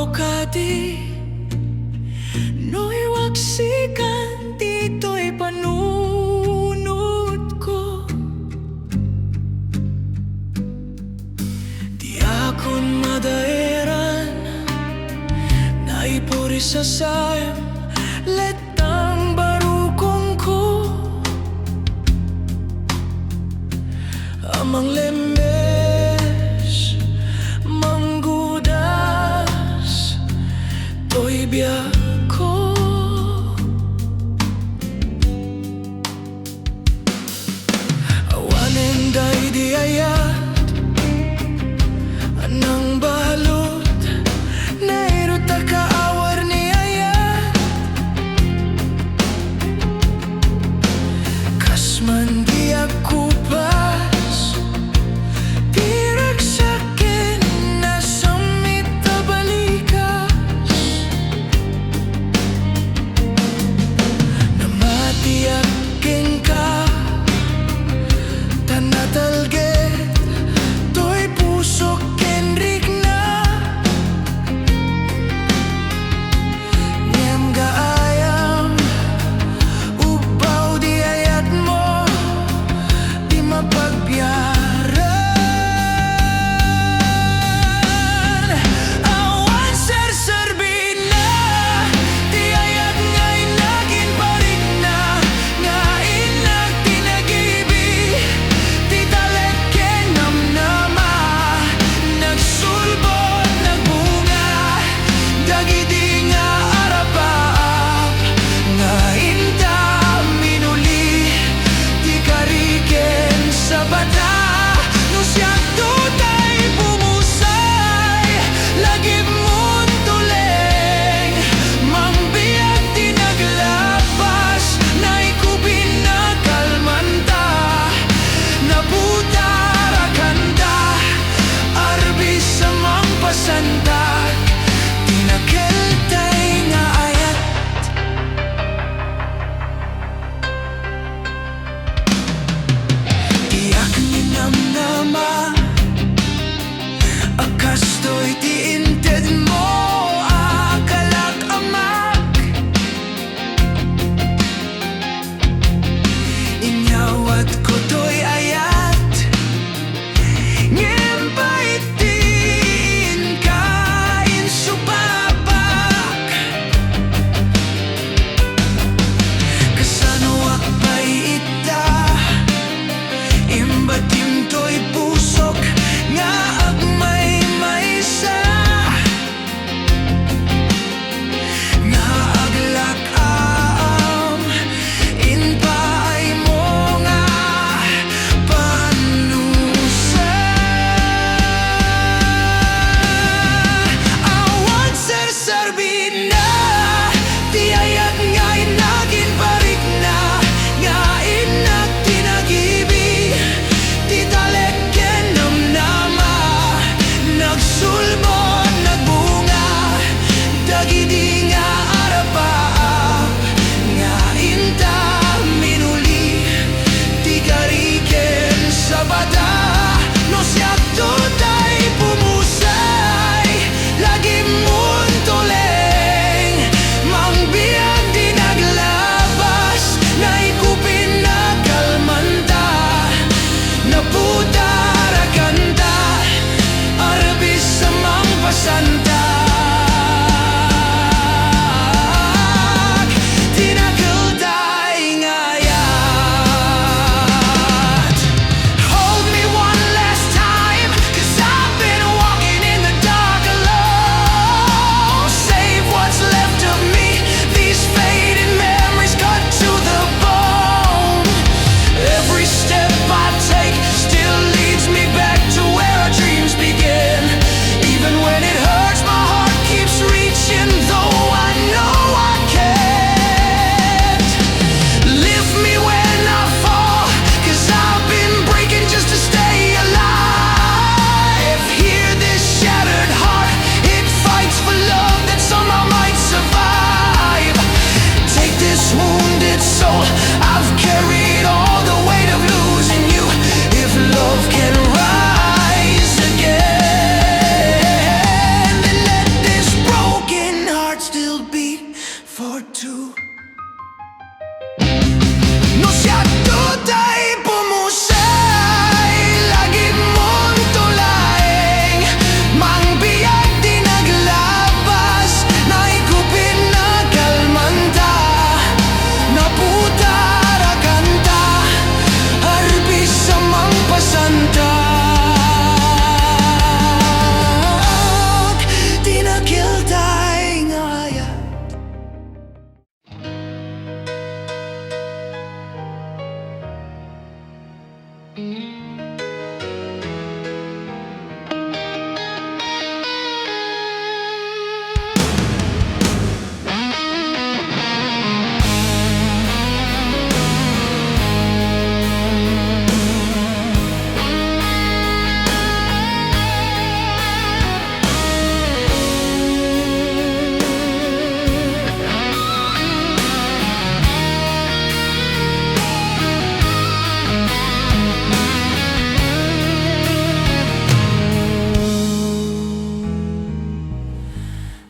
Kadi no'y waksikan, dito'y panunod ko. Di akon madairan, naipuri sa sayang, letang barukong ko. Amang lemes, manggudas, to'y Biagko. Awanen day di ayat, anang balot, nairuta kaawar ni ayat. Kasman di ako pas,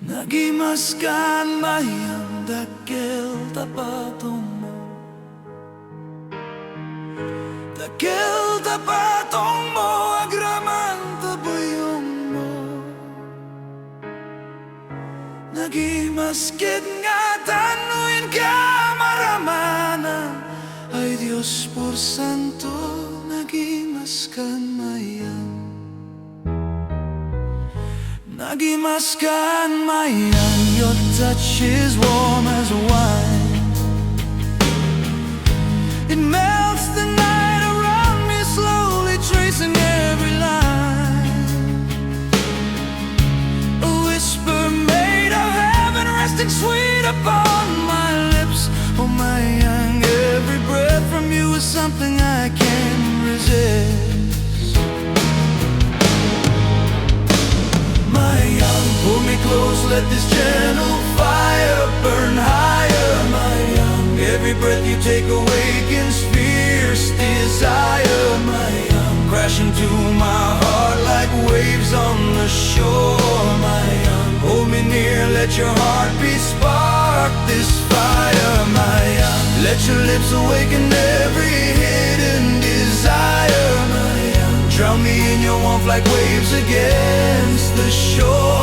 Nagimas kan mayyang dakil tapatong mo, dakil tapatong mo, agraman tabuyong mo. Nagimas kit nga tanuin ka maramanan, ay Diyos por santo, nagimas kan mayyang. Nagimas kan mayyang, your touch is warm as wine. It melts the night around me, slowly tracing every line. A whisper made of heaven, resting sweet upon my lips. Oh mayyang, every breath from you is something I can't resist. Pull me close, let this gentle fire burn higher, my young. Every breath you take awakens fierce desire, my young. Crashing to my heart like waves on the shore, my young. Hold me near, let your heartbeat spark this fire, my young. Let your lips awaken every hidden desire, my young. Drown me in your warmth like waves against the shore.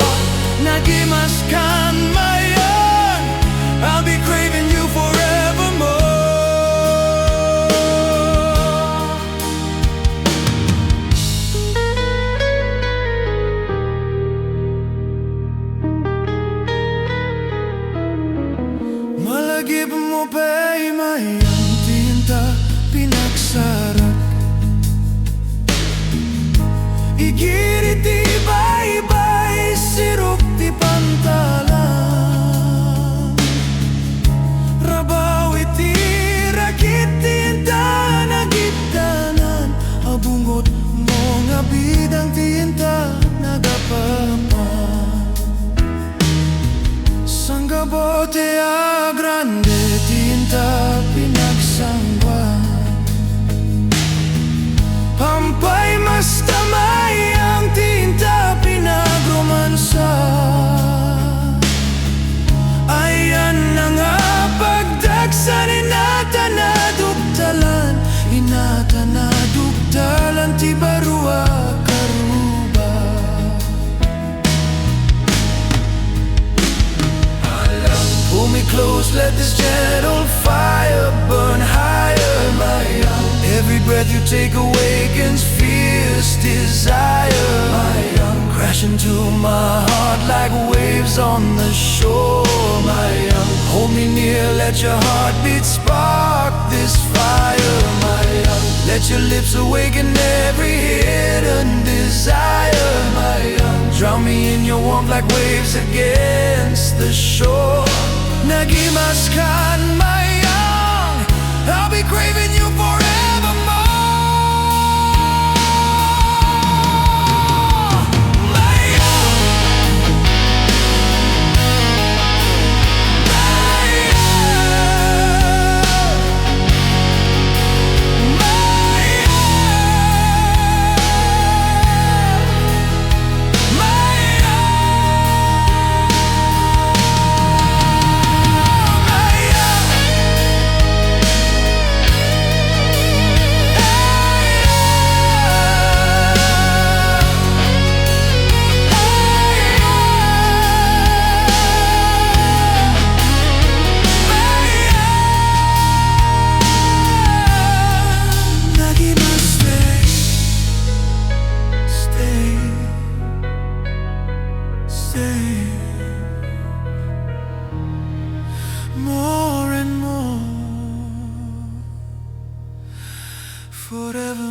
Nagimas kan mayyang, I'll be craving you forevermore. Malagip mo pa'y mayyang tinta pinagsarak. Igid iti baybay, sirok ti pantalan. Rabaw iti rakit tinta nagitanan. Abungot mo nga bidang tinta nagapapan. Sanggabote a grande tinta pinagsangwan. Pampay mas tamay ang tinta pinagromansa. Ayan na nga pagdagsan, inata na dugtalan, inata na dugtalan ti barua karuba. Pull me close, let this gentle fire burn higher, my young. Every breath you take awakens fierce desire, my young. Crashing to my heart like waves on the shore, my young. Hold me near, let your heartbeat spark this fire, my young. Let your lips awaken every hidden desire, my young. Drown me in your warmth like waves against the shore. Nagimas kan mayyang, I'll be craving you forevermore.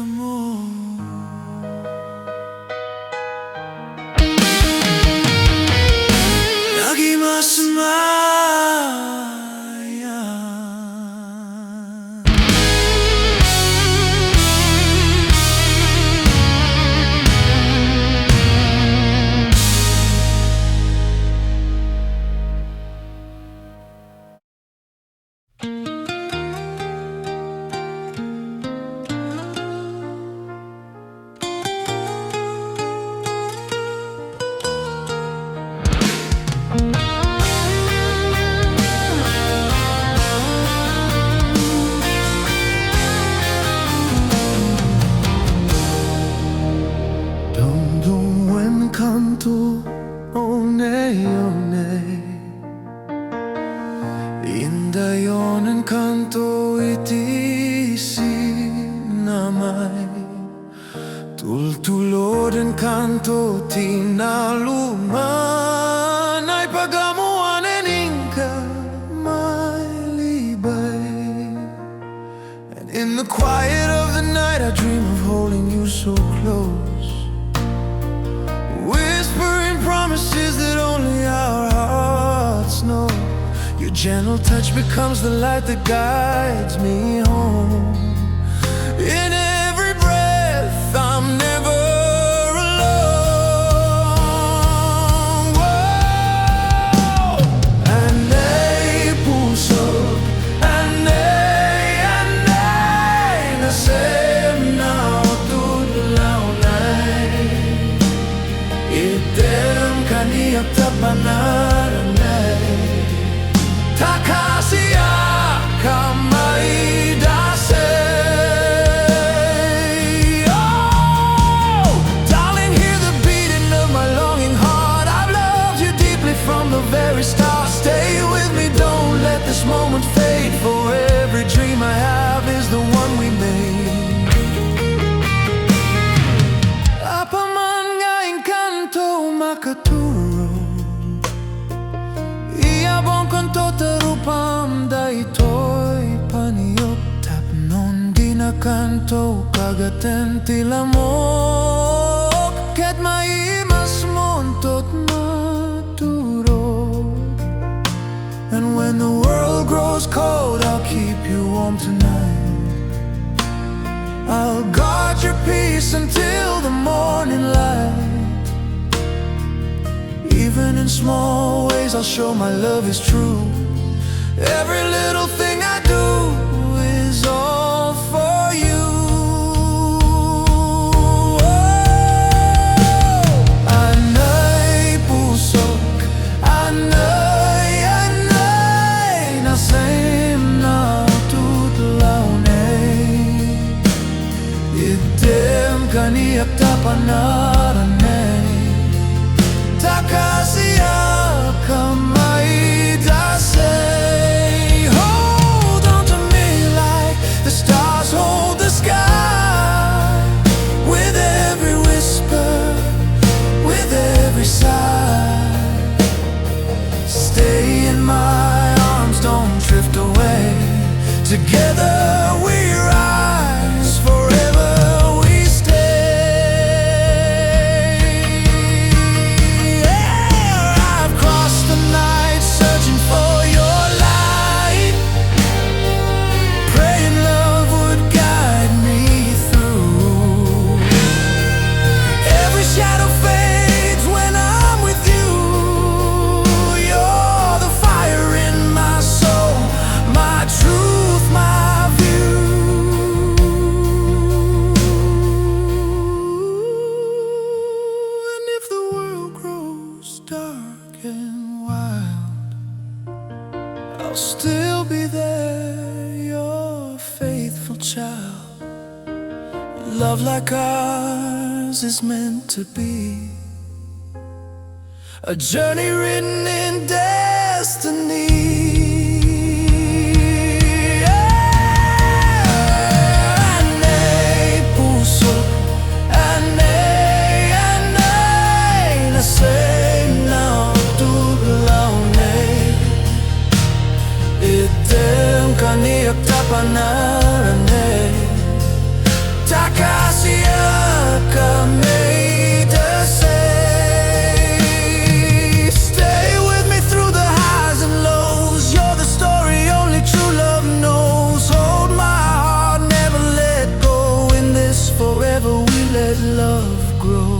mo. Nagimas Mayyang. Dungdungwen Kanto, one one. Indayonen kanto iti sinamay. Tultuloden kanto tinaluman. Ay pagamuanen inka maylibay. And in the quiet of the night I dream of holding you so close, whispering promises that only our hearts know. Your gentle touch becomes the light that guides me home. In every breath I'm never alone. Whoa. Anay puso, anay nasem na utulaw nay. Item kaniyak tapanaranay. Takasiya kamay dasay. Oh, darling, hear the beating of my longing heart. I've loved you deeply from the very start. Stay with me, don't let this moment fade. For every dream I have is the one we made. Apaman nga inkanto makaturo. Iyabong kanto tarupam daytoy paniyok. Tapnon di na kanto kagaten tilamok. Ket maimas montot maturo. And when the world grows cold I'll keep you warm tonight. I'll guard your peace until the morning light. Even in small ways I'll show my love is true. Every little thing I do is all for you. Oh, anay pusok, anay nasem na tutlaw nay. Item kaniyak tapanaranay. Takasiya kamay dasay. Hold on to me like the stars hold the sky. With every whisper, with every sigh. Stay in my arms, don't drift away. Together we rise, forever we stay. I've crossed the night searching for your light, praying love would guide me through. Every shadow fades when I'm with you. You're the fire in my soul, my truth, my view. And if the world grows dark and wild, I'll still be there, your faithful child. Love like ours is meant to be a journey written in destiny. Anay pusok, anay nasem na tutlaw nay. Item kaniyak tapanaranay. Taka let love grow.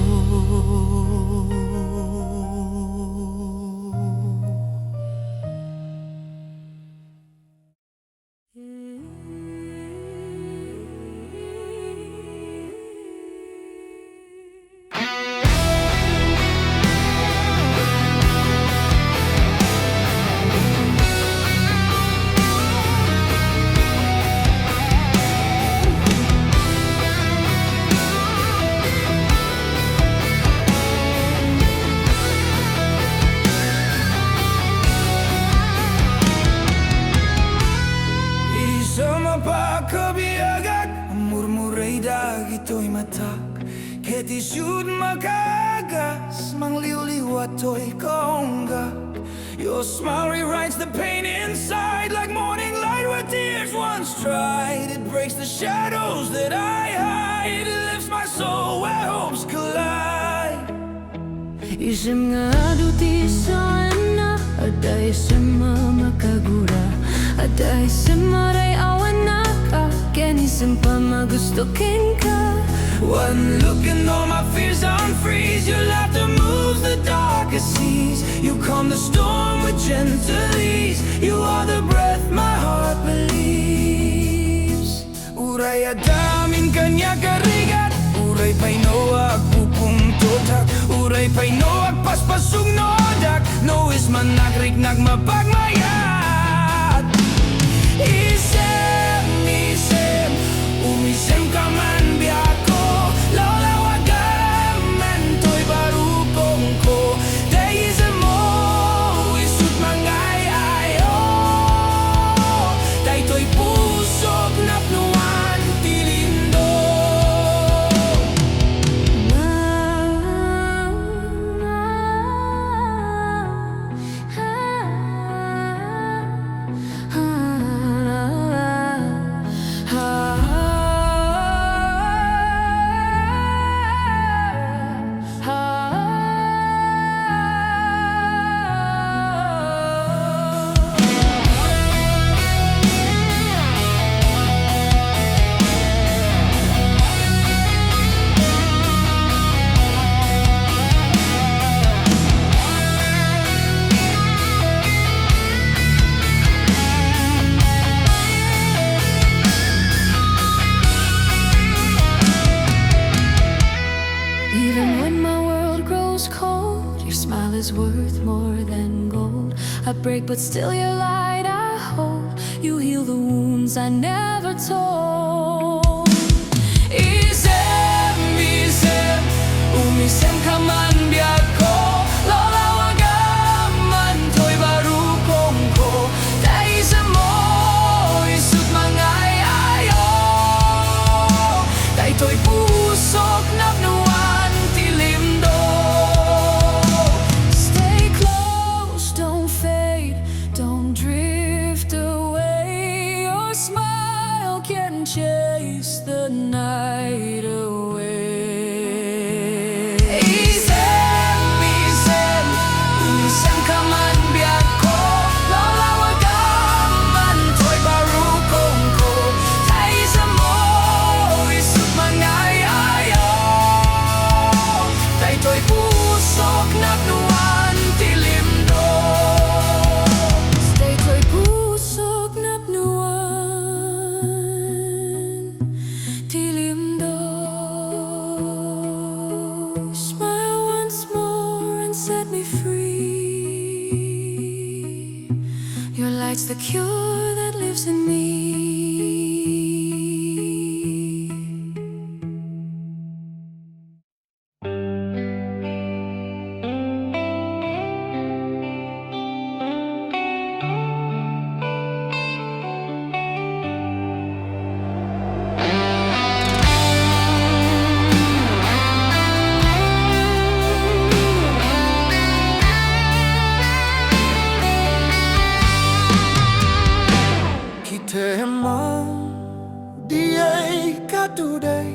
Isyud makagas, mangliwliwat to'y kaunggak. Your smile rewrites the pain inside, like morning light where tears once tried. It breaks the shadows that I hide, it lifts my soul where hopes collide. Isem nga aduti sana, ada isem makagura, ada isem Uray Awan Ka, ken isem pa magustukin ka. One look and all my fears unfreeze. Your laughter moves the darkest seas. You calm the storm with gentle ease. You are the breath my heart believes. Uray adamin kanya karigat, uray painoag pupong totak, uray painoag paspasug nodak, no is man nagriknag mapagmayat. Isem, isem, umisem ka man Biagko. I break, but still your light I hold. You heal the wounds I never told. Isem, isem, umisem ka man Biagko. Lalawagan man to'y barukong ko. Dahil sa mo, isut mga ayaw. Dahil to'y pusok napnuan tilimdo. Chase the night away. Isem, isem, umisem ka man Biagko. Lalawagan man to'y barukong ko. Dahil sa mo, isut mga ayaw. Dahil to'y pusok napnuan tilimdo. Stay to'y pusok napnuan. It's the cure that lives in me. Diay, Katuday,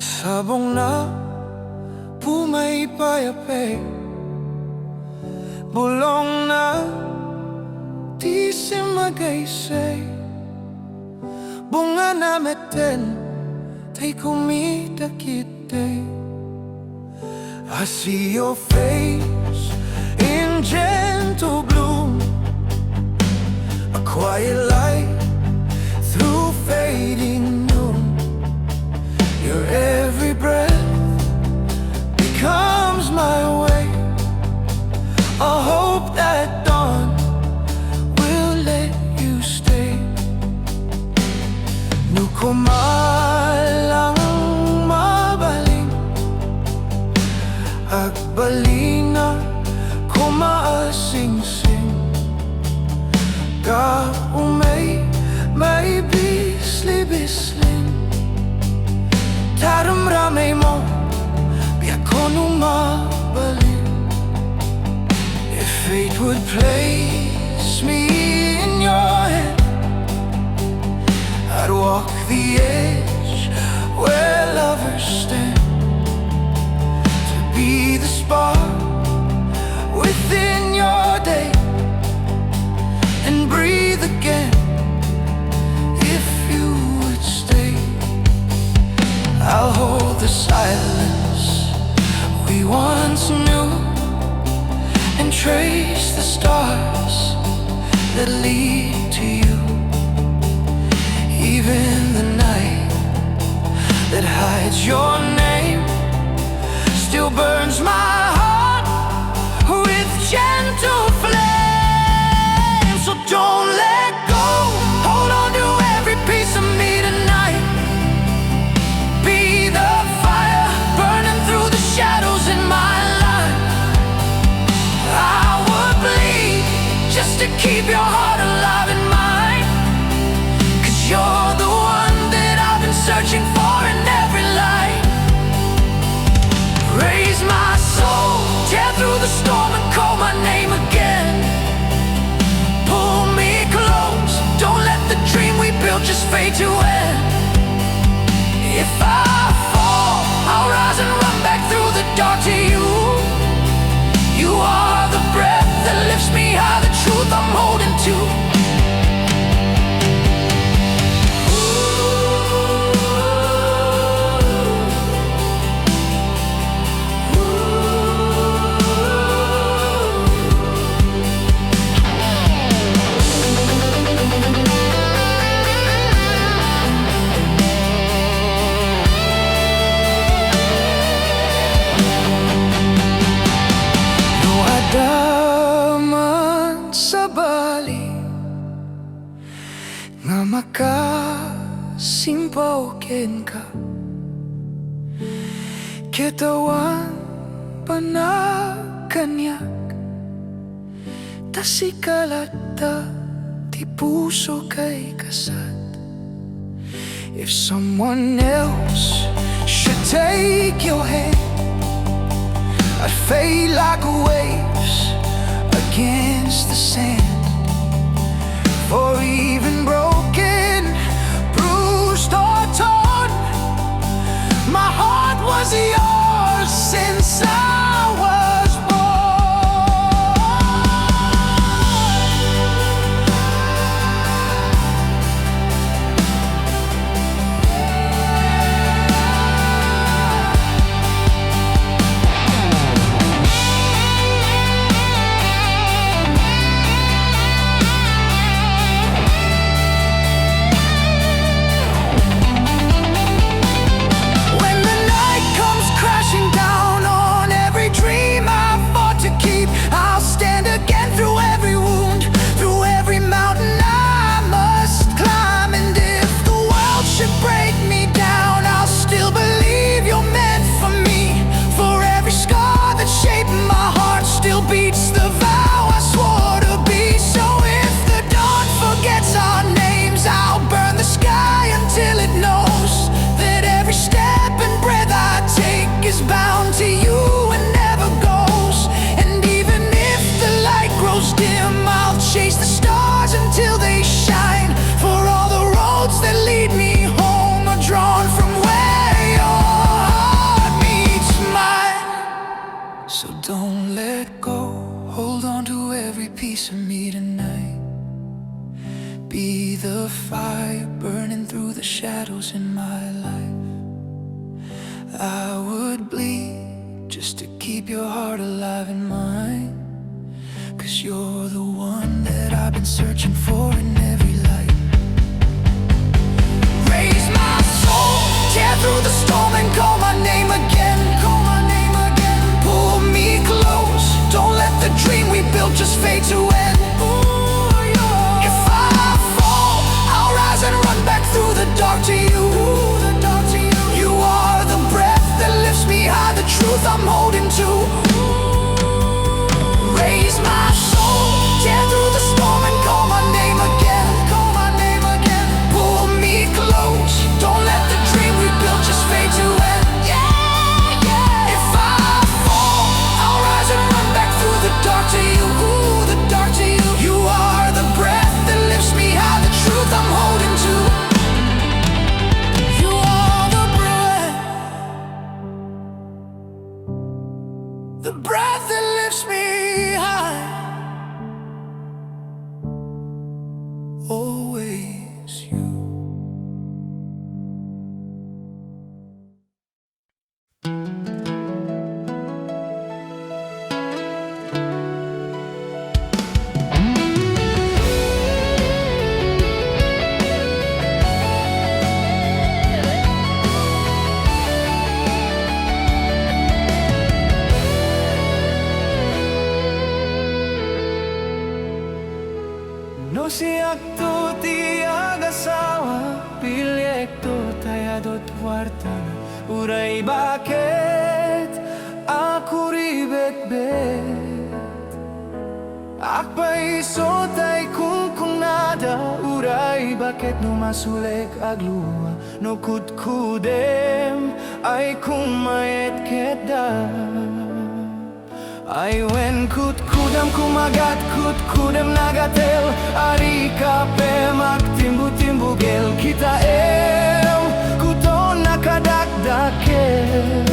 sabong na pumaypayape, bulong na di simagaysay, bunga na meten take me Nagkita. I see your face in gentle bloom, a quiet light through fading noon. Your every breath becomes my way, a hope that dawn will let you stay. Nuko malang mabaling agbalina ko maasing-sing ka umay may bisli-bislin taramramay mo Biagko nung mabalin. If fate would place me in your hand, I'd walk the edge where lovers stand, to be the spark within your day and breathe again if you would stay. I'll hold the silence we once knew and trace the stars that lead to you. Even the night that hides your name still burns my heart with gentle flame. So don't let go, hold on to every piece of me tonight. Be the fire burning through the shadows in my life. I would bleed just to keep your heart alive in mine, 'cause you're the one that I've been searching for in every light. Raise my soul, tear through the storm and call my name again. Pull me close, don't let the dream we built just fade to end. If I fall, I'll rise and run back through the dark to you. You are the breath that lifts me high, the truth I'm holding to. Daman sa bali nga makasimpaw-ken ka, kitawan panakanyak tasikalata ti puso kay kasat. If someone else should take your hand, I'd fade like waves against the sand. For even broken, bruised or torn, my heart was yours since I was keep your heart alive in mine, 'cause you're the one that I've been searching for in every light. Raise my soul, tear through the storm and call my name again. Call my name again. Pull me close, don't let the dream we built just fade to end. If I fall, I'll rise and run back through the dark to you. You are the breath that lifts me high, the truth I'm holding to. Raise my soul, tear through the storm and call my name again. Call my name again. Pull me close, don't let the dream we built just fade to end. If I fall, I'll rise and run back through the dark to you. The dark to you. You are the breath that lifts me high, the truth I'm holding to. You are the breath that lifts me high. Always you. No siyak to ti agasawa, bilyek to tayadot warta. Uray bakit ako ribet-bet? Akpay sotay kung kunada. Uray bakit numasulik agluwa. No kutkudem ay kumayet keda. Ay wen kutkudam kumagat kutkudam nagatel. Ari kape magtimbu-timbugel kita kuton nakadakdakel.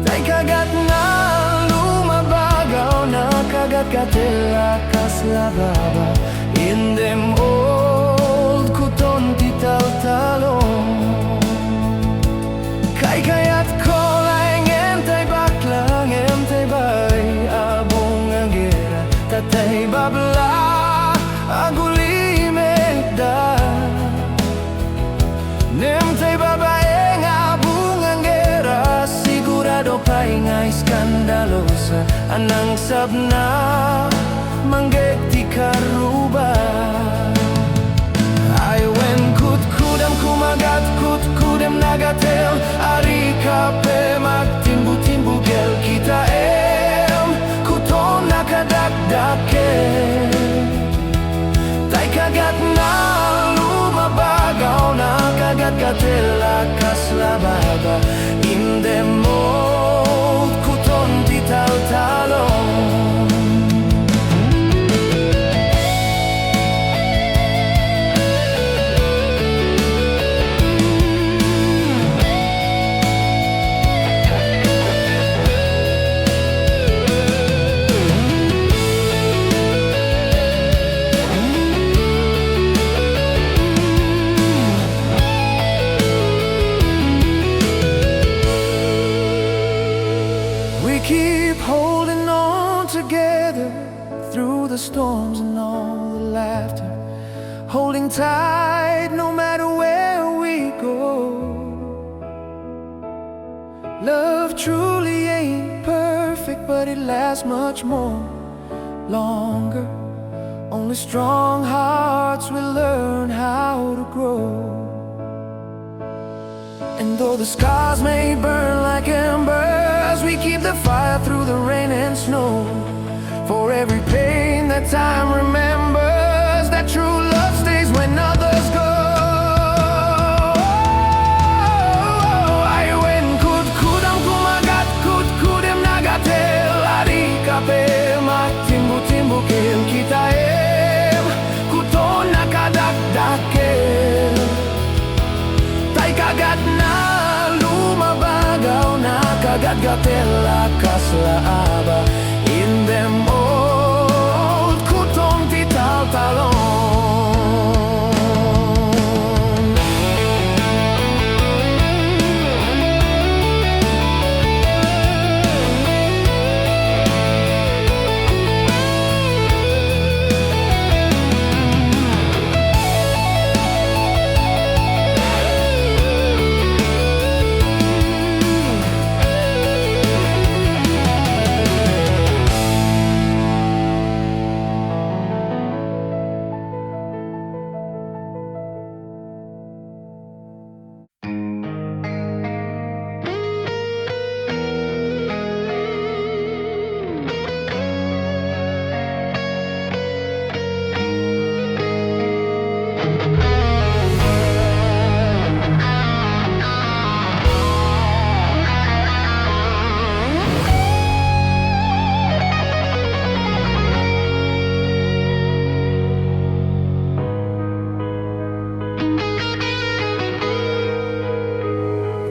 Tay kagat na lumabagaw, nakagat katel akas lababa. In them old Kuton Ti Taltalon. Kay kayat ko bay abong ang gera, tatay babla agulimeda. Nemtay babaeng abong ang gera, sigurado pa'y nga iskandalosa. Anang sabna manggek ti karuba. Ay wen kutkudam kumagat kutkudam nagatel. Ari kape magtimbu-timbugel kita kuton nakadakdakel. Tay kagat na lumabagaw, nakagat katel akas lababa. In them old Kuton Ti Taltalon. Storms and all the laughter, holding tight no matter where we go. Love truly ain't perfect, but it lasts much more longer. Only strong hearts will learn how to grow. And though the scars may burn like embers, we keep the fire through the rain and snow. For every pain that time remembers, that true love stays when others go. Ay wen kutkudam kumagat kutkudem nagatel. Ari kape magtimbu-timbugel kita kuton nakadakdakel. Tay kagat na lumabagaw, nakagat-gatel akas laaba. In them old Kuton Ti Taltalon.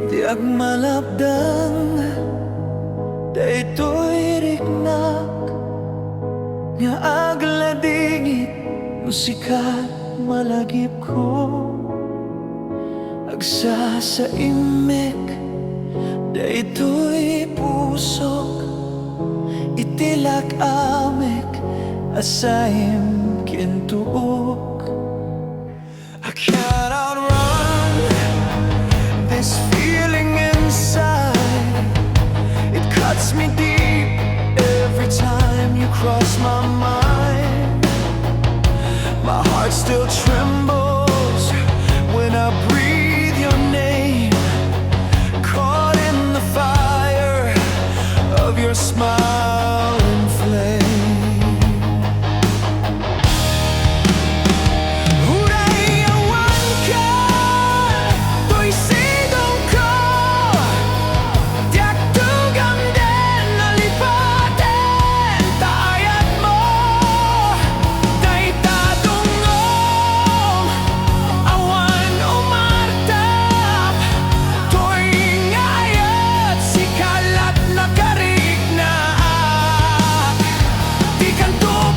Di agmalapdang daytoy riknak nga agladingit musikat malagip ko agsa sa imek daytoy pusok itilak amek asayim kintuok. I can't outrun this feeling inside. It cuts me deep every time you cross my mind. My heart still trembles when I breathe your name, caught in the fire of your smile and flame. Uray Awan Ka, to'y sigong ko, diyak tugam din nalipatin, ta ayat mo, Dita dungong, awan umartap, to'y ayat, sikalat na karignaak, Dikanton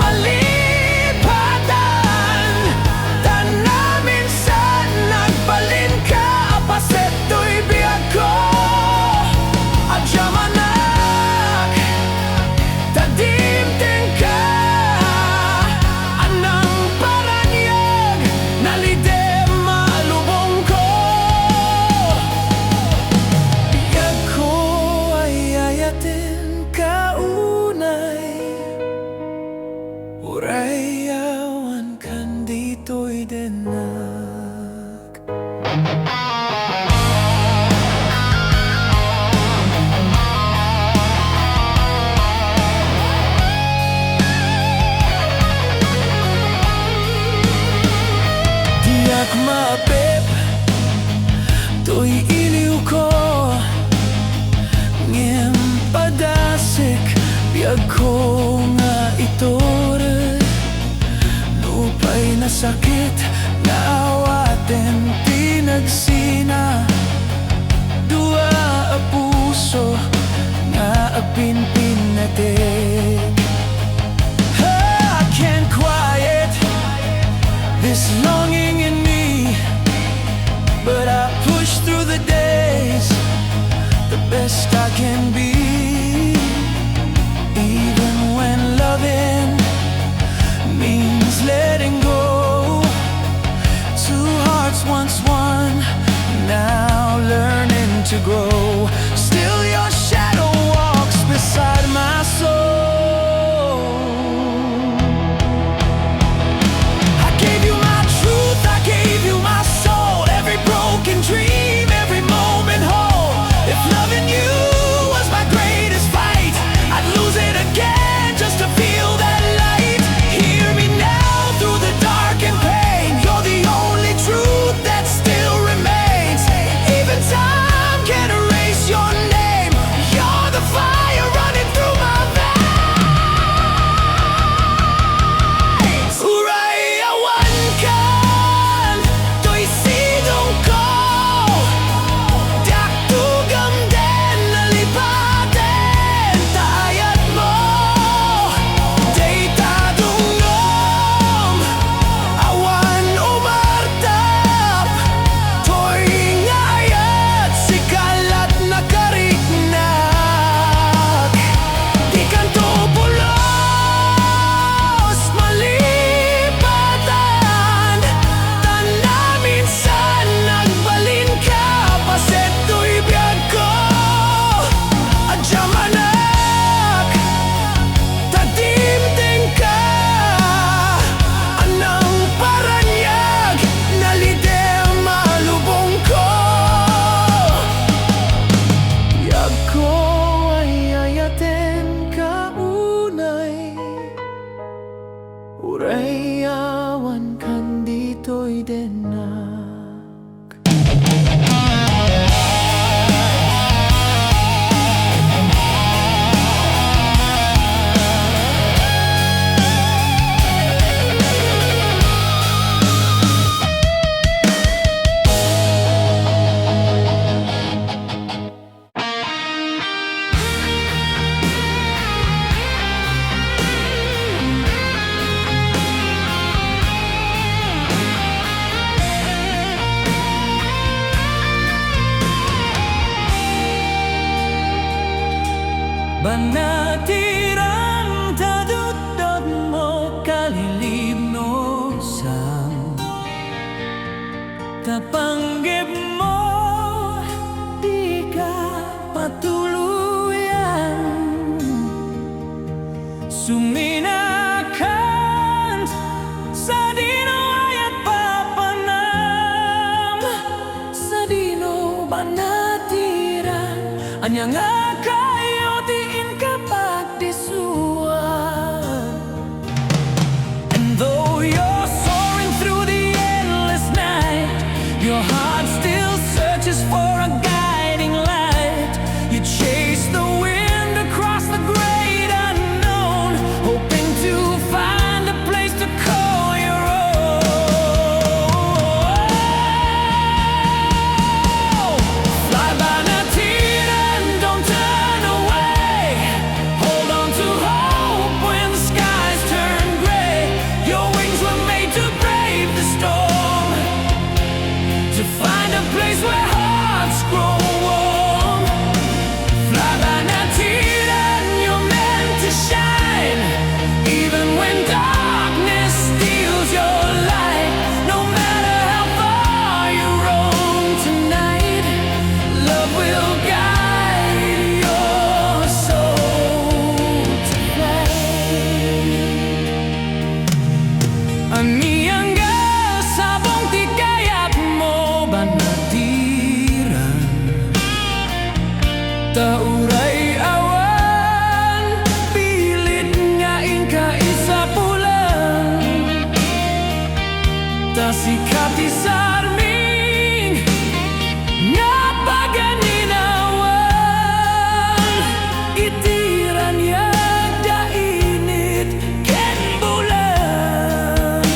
Malipatan, tanamin sa nagbalin ka, apaset to'y Biagko, adyamanak, tadimting ka, anang paranyag, nalide malubong ko. Biagko ay ayatin kaunay, Uray Awan Kan dito'y dinak. Diyak mapip, to'y iliw ko, ngem padasik, Biagko nga itore, lupay na sakit, na awaten tinagsina, dua a puso, nga agpinpin natin. I can't quiet this longing in me, but I push through the days the best I can be. Even when loving means letting go, Kapanggip mo, di ka patuluyan suminakan sa dino ayat papanam sa dino Bannatiran anya nga kayo diin kapag disuan. And though you're soaring through the endless night, your heart still searches for a guiding light. You chase the wind across the great unknown, hoping to find a place to call your own. Fly Bannatiran, don't turn away. Hold on to hope when skies turn gray. Your wings were made to brave the storm, to find a place where hearts grow warm. Fly Bannatiran, you're meant to shine, even when darkness steals your light. No matter how far you roam tonight, love will guide your soul to fly. Amiangga sabong ti kayat mo Bannatiran, ta uray awan pilit nga inka isa pulang, ta Sika ti sarming nga paganinawan, itiran yag dainit ken bulan.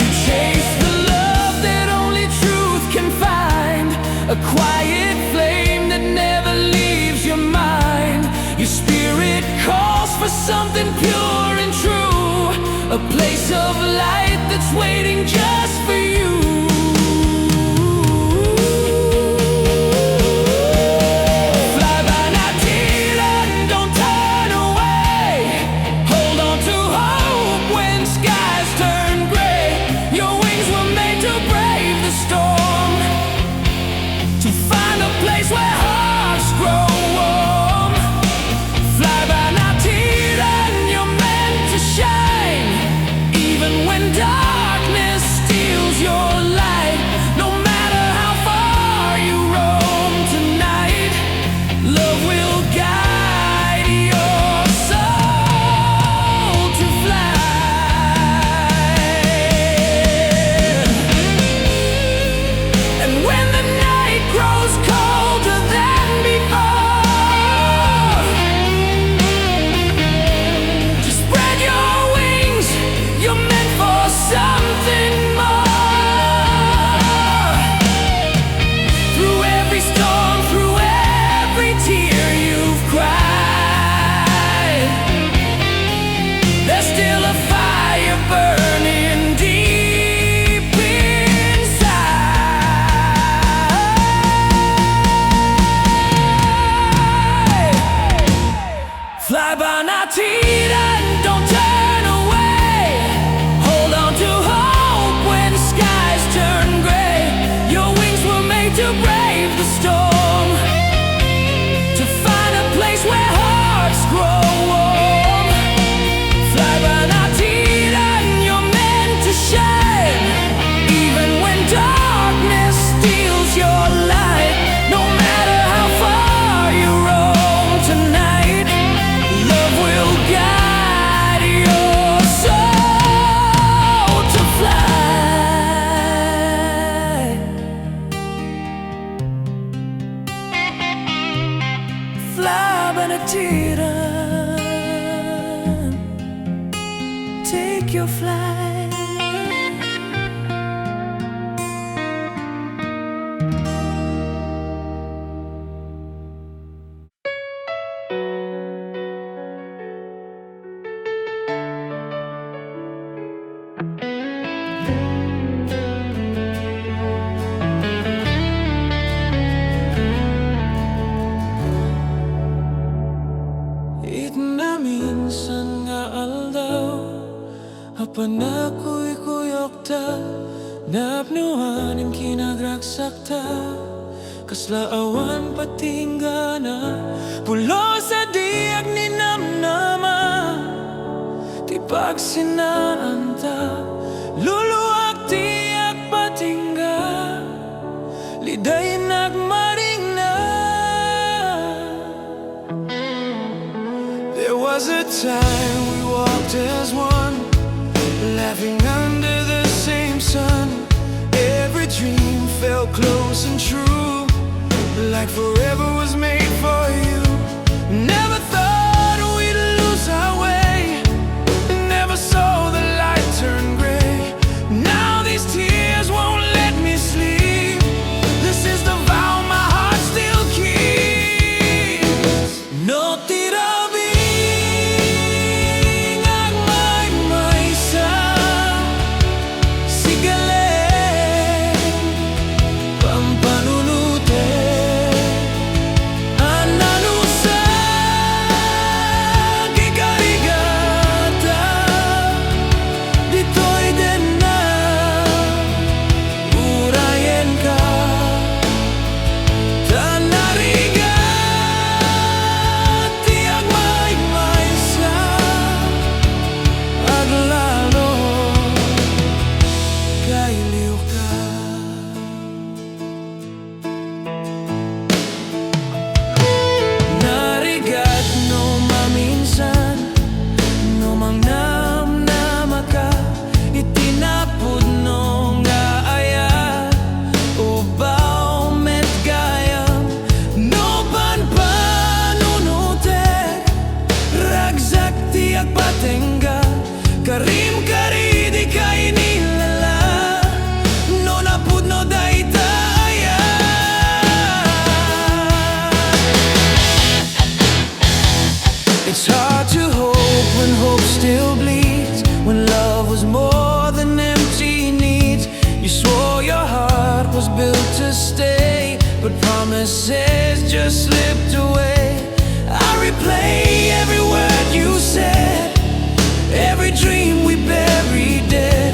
You chase the love that only truth can find, a quiet flame that never leaves your mind. Your spirit calls for something pure and true, a place of light that's waiting just for you. Fly Bannatiran, don't turn away. Hold on to hope when skies turn gray. Your wings were made to brave the storm, to find a place where hearts grow warm. Fly Bannatiran, you're meant to shine, even when darkness steals your light. No matter how far you roam tonight, love will guide your soul to fly. And when the night grows colder than before, just spread your wings, you're meant for something more. Through every storm, through every tear you've cried, there's still a fire burning deep inside. Fly Bannatiran, don't turn away. Hold on to hope when skies turn gray. Your wings were made to brave the storm, to find a place where hearts grow warm. Fly Bannatiran, you're meant to shine, even when darkness steals your light. No matter how far you roam tonight, love will guide your soul to fly. Fly Bannatiran, take your flight. It na minsan nga aldaw Mapanakoy kuyokta napnuan ang kinagragsakta kasla awan patinggana pulo sa diag ni namnama ti pagsinaanta luluwag tiyak patingga liday nagmaring na. There was a time we walked as one, laughing under the same sun. Every dream felt close and true, like forever was made for you. Never thought we'd lose our way, never saw the light turn gray. Now these tears won't let me sleep. This is the vow my heart still keeps. No tirabing ang may Maysa, sigaling pampanunute, An-Anusak ikarigata, dito'y din na urayan ka, tanarigat tiyak may Maysa, aglalo kailiw ka. Narigat no maminsan, no mangnamnama ka, itinapod no nga ayat, ubaw met gayam, no panpanunutek, ragzak tiyak patengga, karim kari di kay nilala, no napud no dayta ayat. It's hard to hope when hope still bleeds, when love was more than empty needs. You swore your heart was built to stay, but promises just slipped away. I replay every word you said, every dream we buried dead.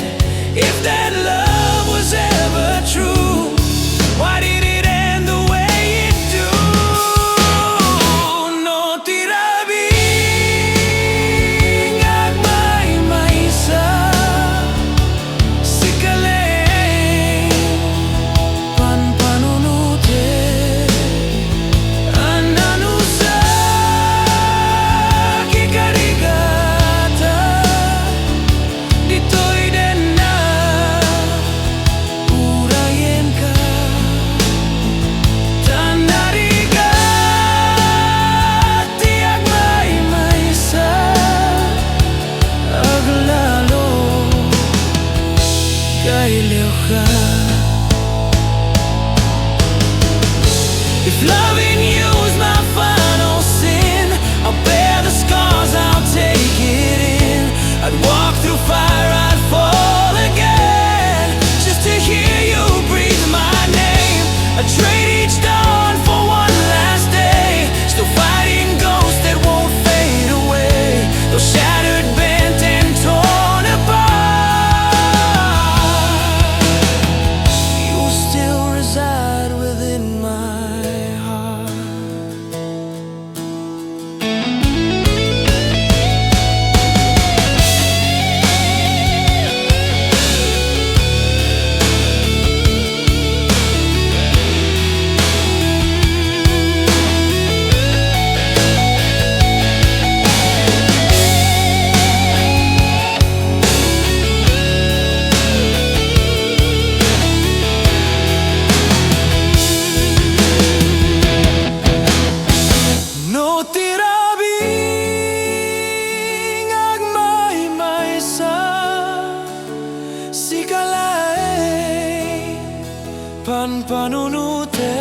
If that love was ever true, why did it end the way it do? No tirabing ang may Maysa, sigaling panpanunute, An-Anusak ikarigata, dito'y din na urayan ka, tanarigat tiyak may Maysa, aglalo kailiw ka. If loving you is my final sin, I'll bear the scars, I'll take it in. I'd walk through fire, I'd fall again, just to hear you breathe my name. I'd trade each dawn for one last day, still fighting ghosts that won't fade away, though shattered, bent, and torn apart. You still reside within my heart. No tirabing ang may Maysa, sigalay panpanunute,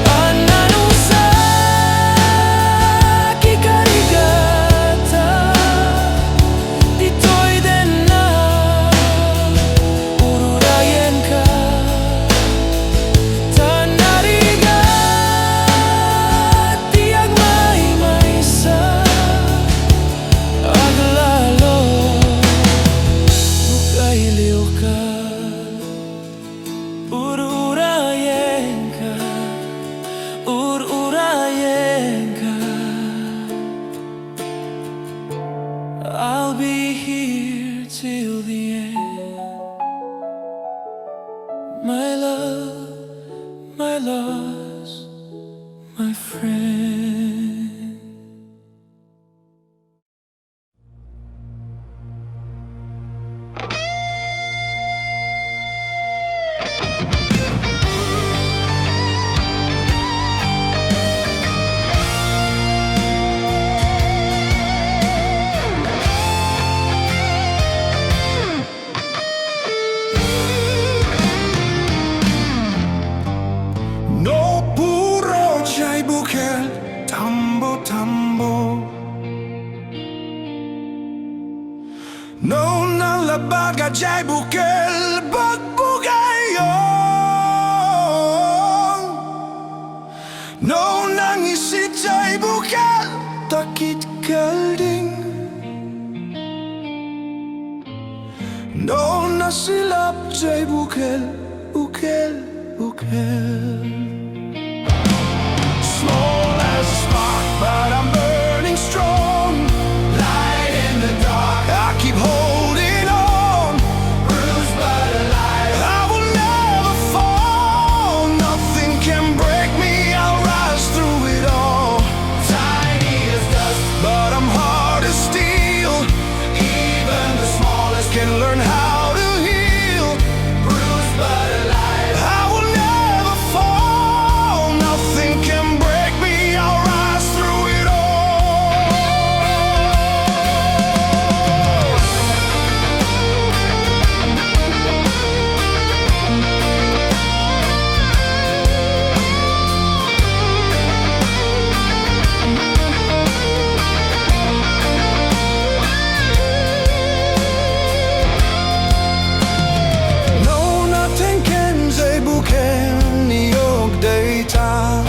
An-Anusak ikarigata, dito'y din na urayan ka, tanarigat tiyak may Maysa, aglalo be here till the end. My love, my loss, my friend. No nalabaga jay bukel bagbugayong. No nangisit jay bukel takit kalding. No nasilap jay bukel bukel bukel. Small as a spark but I'm burning strong. Light in the dark I keep holding on. Bruised but alive I will never fall. Nothing can break me, I'll rise through it all. Tiny as dust but I'm hard as steel. Even the smallest can learn how to heal. Bruised but alive I will never fall. Nothing can break me, I'll rise through it all. No, nothing can say buken niyog data.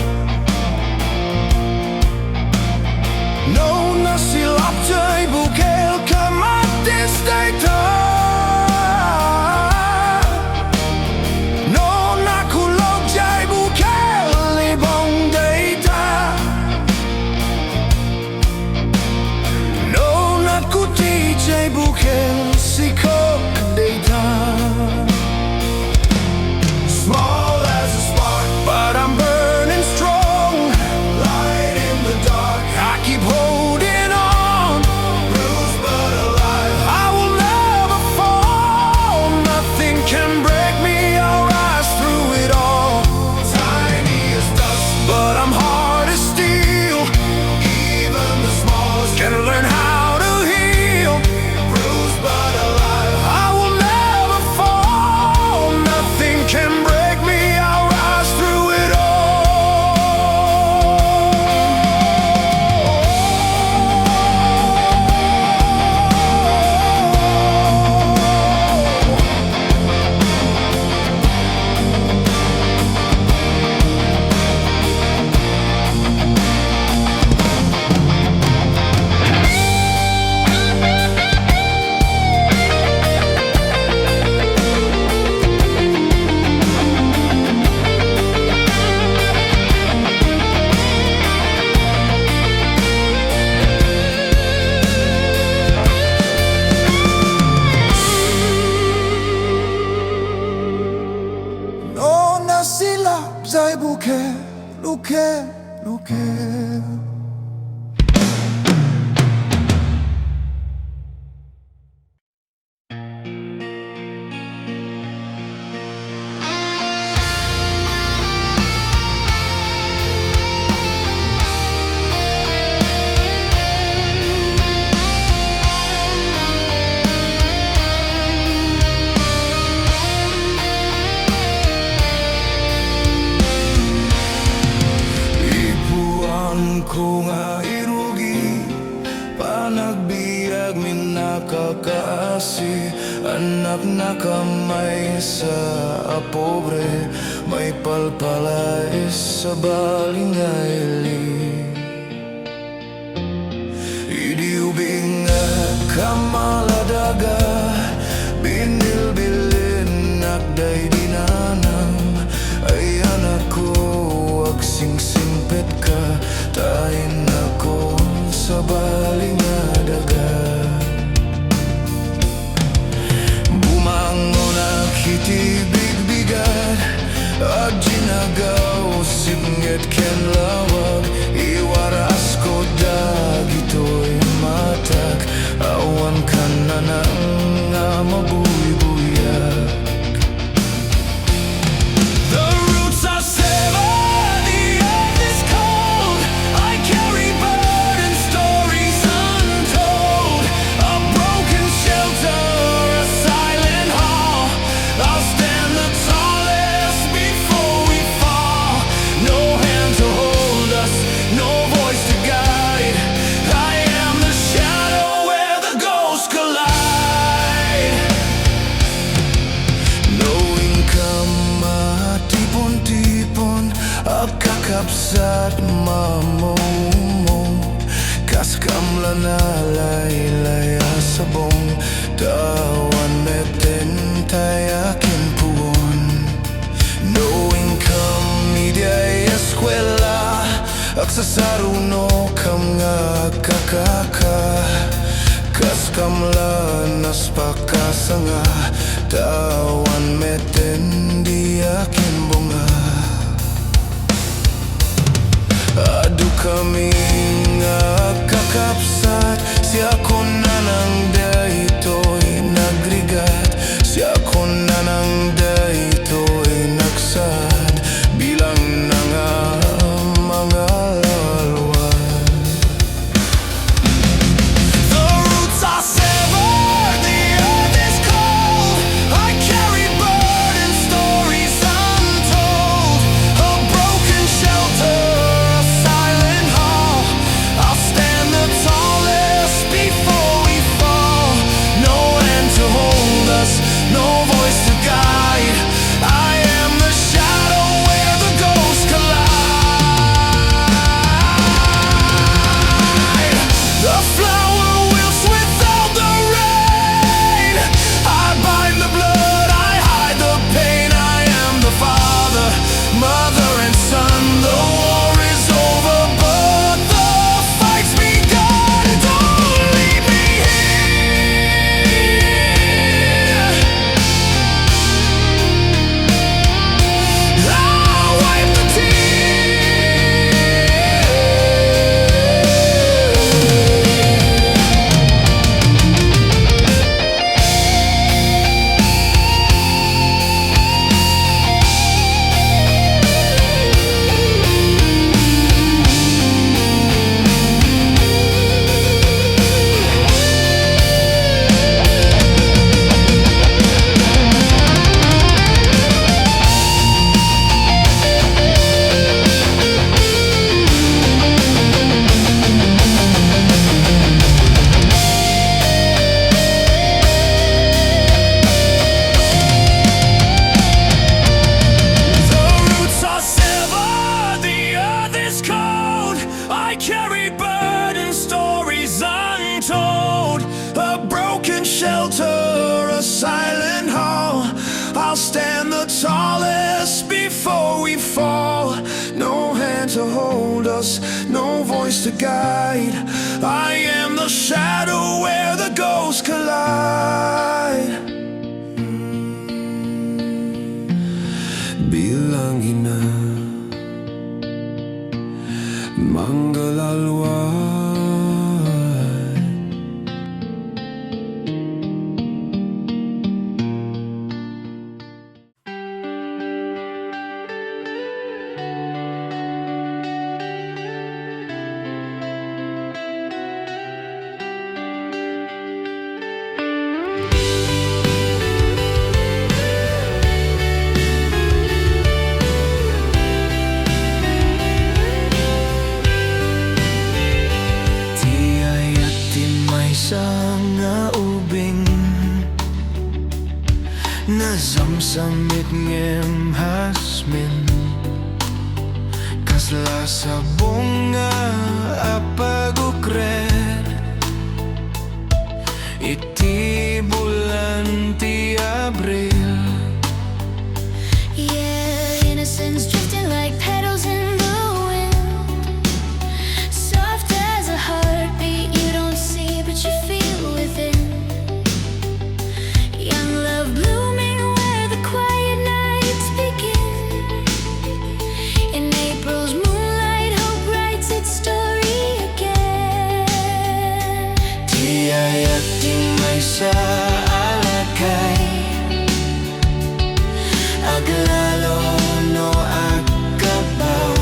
No, nasilap jay bukel kamatis data. No, nakulog jay bukel ibang data. No, nakuti jay bukel sikok data. Small as a spark, but I'm burning strong. Light in the dark, I keep holding on. Bruised but alive, I will never fall. Nothing can break me, I'll rise through it all. Tiny as dust, but I'm hard as steel. Even the smallest can learn how to heal. Bruised but alive, I will never fall. Nothing can break me, I'll rise through it all. No nasilap jay bukel bukel bukel. Ipuon ko nga irugi, panagbiag min nakakaasi. Anak na kamay sa pobre, may palpalais sa baling nga ili. Idi ubing nga kamaladaga, binilbilin nakday dinanam. Ay anak ko, wag singsimpet ka, tain ako sa baling nga daga. kaka kas kamlanas pakasanga tawan meten di akin bunga adu kami kakapsat siya ko na nang daytoy nagrigat siya ko na nang daytoy nagsad bilang nga mga lalwan. The roots are severed, the earth is cold. I carry burden stories untold, a broken shelter, a silent hall. I'll stand the tallest before we fall. No hand to hold us, no voice to guide. I am the shadow where the ghosts collide. The flower wilts without the rain. I bind the blood, I hide the pain. I am the father, mother and son. The war is over, but the fight's begun. Don't leave me here. I'll wipe the roots are severed, the earth is cold. I carry burden stories untold, a broken shelter, a silent hall. I'll stand the tallest before we fall. No hand to hold us, no voice to guide. I am the shadow where the ghosts collide. Bilangin na manggalalwan. Diay at Maysa nga ubing nasamsamit ngem hasmin kasla sa bunga apagukrer iti bulan ti Abril. Yeah, innocence drifting like petals in the wind. Soft as a heartbeat you don't see but you feel within. Young love blooming where the quiet nights begin. In April's moonlight hope writes its story again. Diay at Maysa alakay aglalo no akabaw.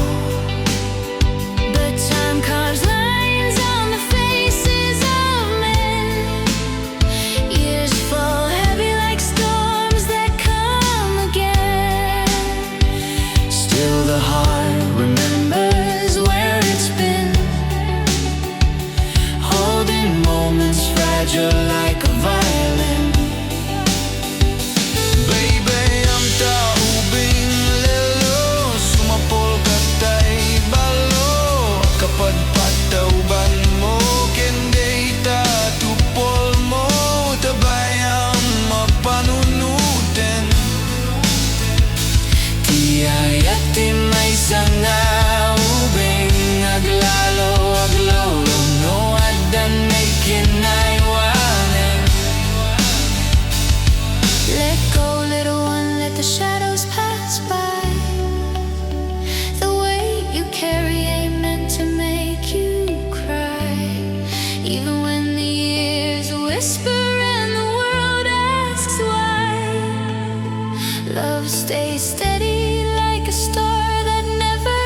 But time carves lines on the faces of men. Years fall heavy like storms that come again. Still the heart remembers where it's been, holding moments fragile like a violin. stay steady like a star that never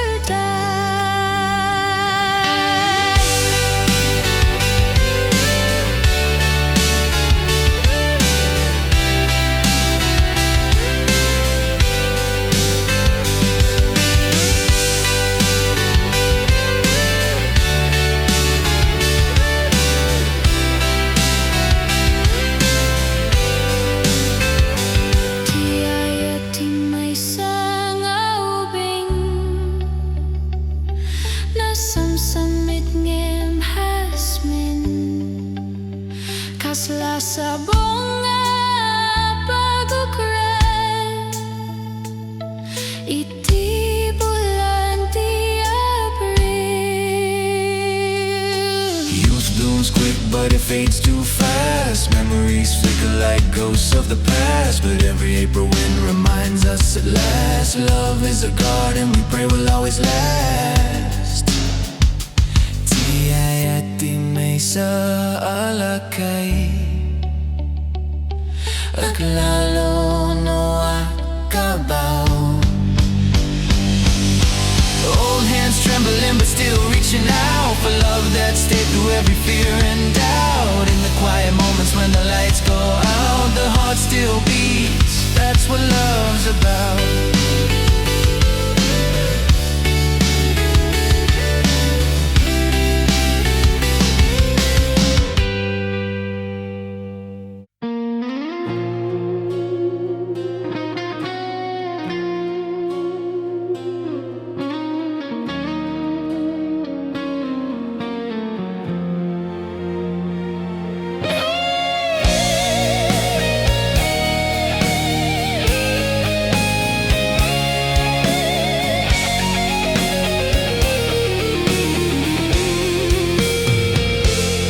Diay at Maysa nga ubing nasamsamit ngem hasmin kasla sa bunga pagukran iti bulan ti April. Youth blooms quick but it fades too fast. Memories flicker like ghosts of the past, but every April wind reminds us at last love is a garden we pray will always last. Diay at Maysa alakay aglalo no akabaw. Old hands trembling but still reaching out for love that stayed through every fear and doubt. In the quiet moments when the lights go out, the heart still beats. That's what love's about.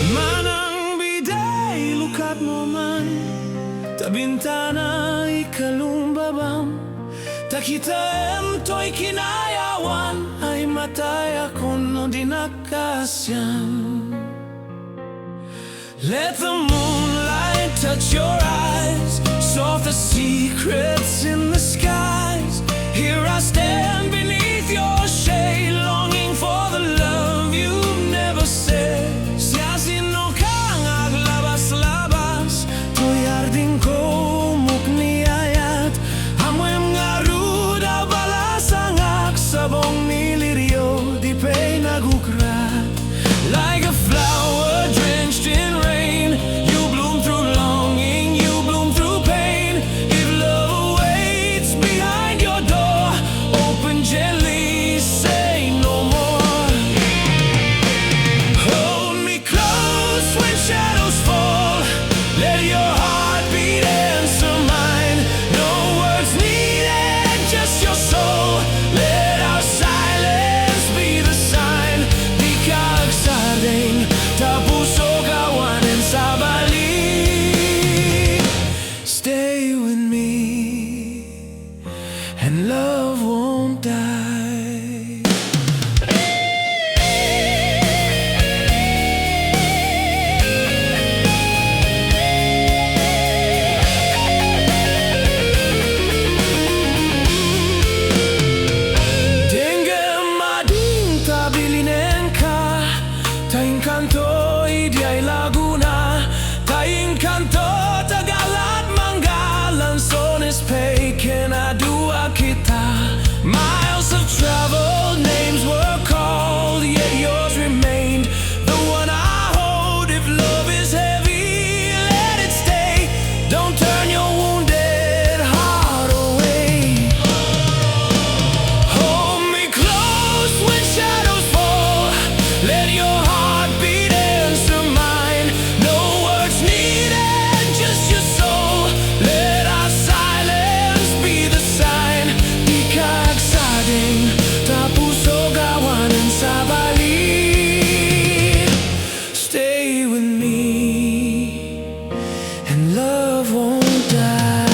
Manang Biday, lukat mo man tabintana ikalumbabam takita to'y kinayawan ay matay ako no dinakasyan. Let the moonlight touch your eyes, solve the secrets in the skies. Here I stand beneath your shade, longing for the love you never said. Siyasino kang aglabas-labas, to'y arding ko mukni ayat. Amoy mga ruda balasangak, sabong niliryo, di pa'y nagukrat. Like a flower drenched in rain, you bloom through longing, you bloom through pain. If love awaits behind your door, open gently, say no more. Hold me close when shadows fall, let your heart beat answer mine. No words needed, just your soul. Let our silence be the sign. Di kaagsading tapuso kawanin sa balik. Stay with me, and love won't die. Tinggal mading tabilinen ka, tayong kanto Diay Laguna, tayong kanto Tagalat Manggalan, Sones Pay, Kenadua kita. Miles of travel, names were called, yet yours remained the one I hold. If love is heavy, let it stay. Don't turn your wounded heart away. Hold me close when shadows fall, let your heart beat answer mine. No words needed, just your soul. Let our silence be the sign. Di kaagsading tapuso gawanan sa balik. Stay with me, and love won't die.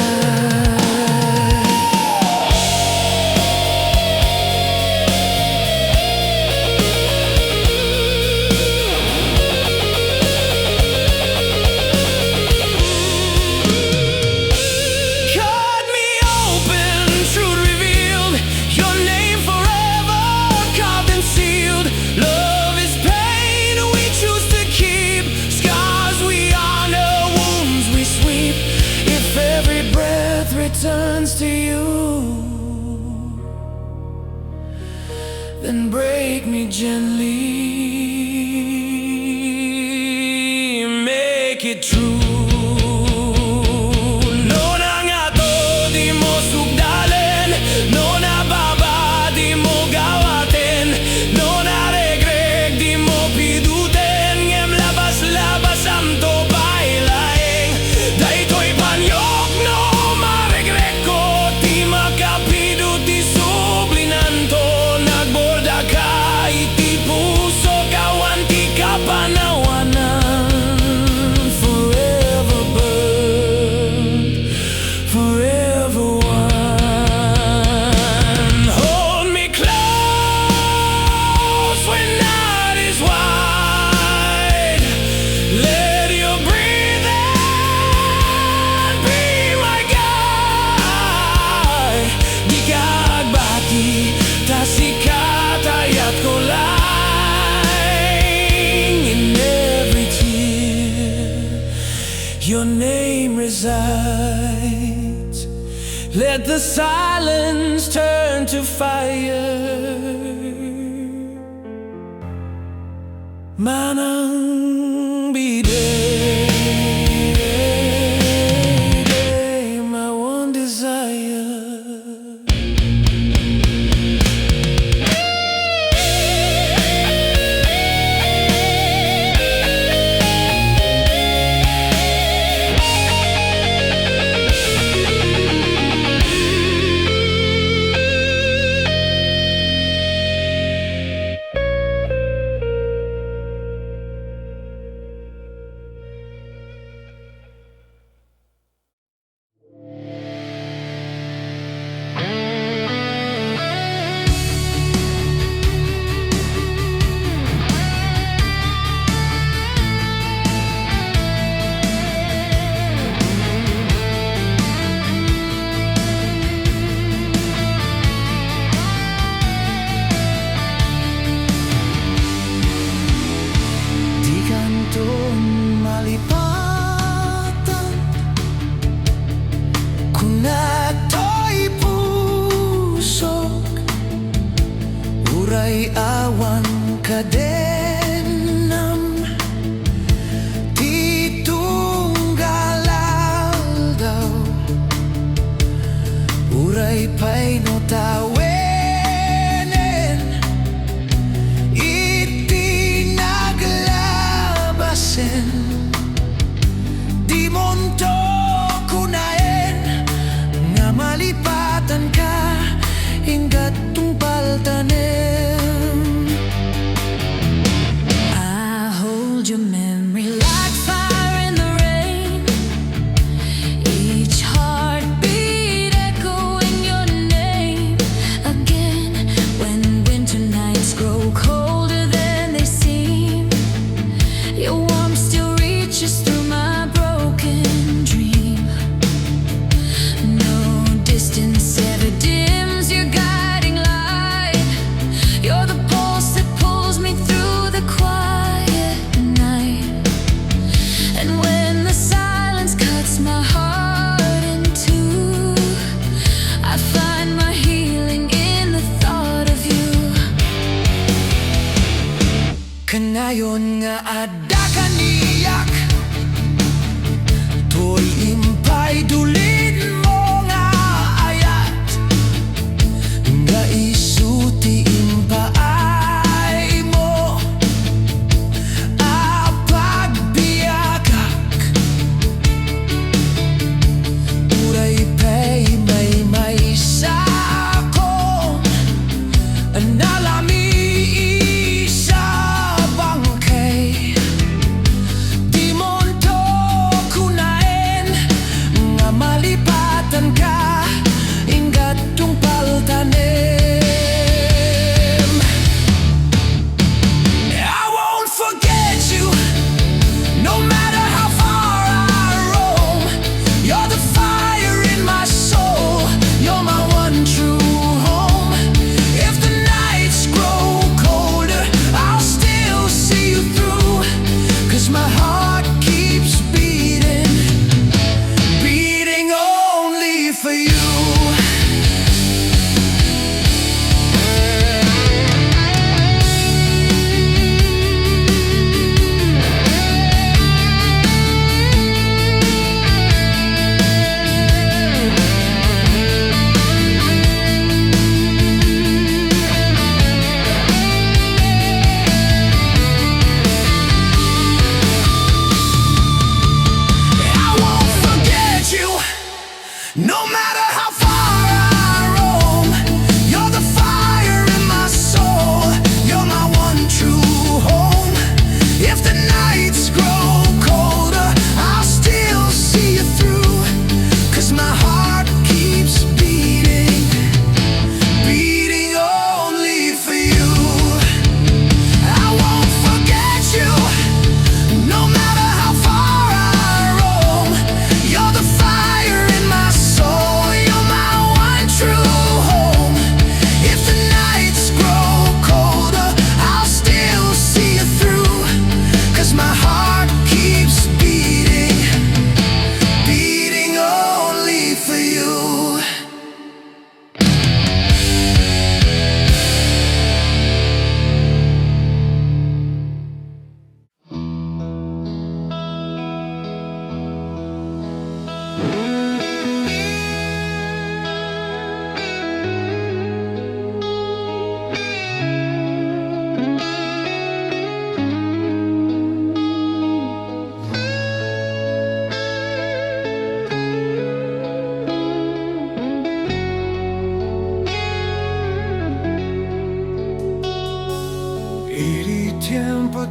Cut me open, and break me gently. Make it true. No na nga to, di mo sugdalin. No na baba, di mo gawatin. No na regreg, di mo piduten. Ngem labas-labas am to bailaeng. Daytoy panyok, no maregreg ko. Di makapidut, di sublinan to. Nagborda ka, iti puso kawan, ti kapanawanan. Forever burned, forever one. Hold me close when night is wide. Let your breathing be my guide. Di ka agbati, ta sikat ayat ko lang. In every tear your name resides. Let the silence turn to fire. Manang Biday, my one desire.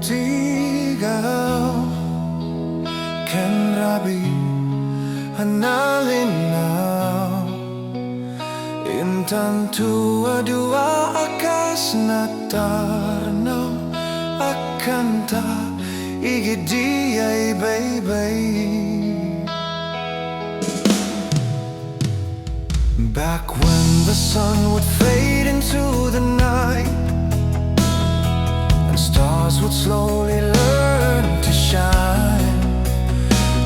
tigaw ken rabi hanalinaw intan tua dua akas natarnaw akanta igid Diay Baybay. Back when the sun would fade into the night and stars would slowly learn to shine,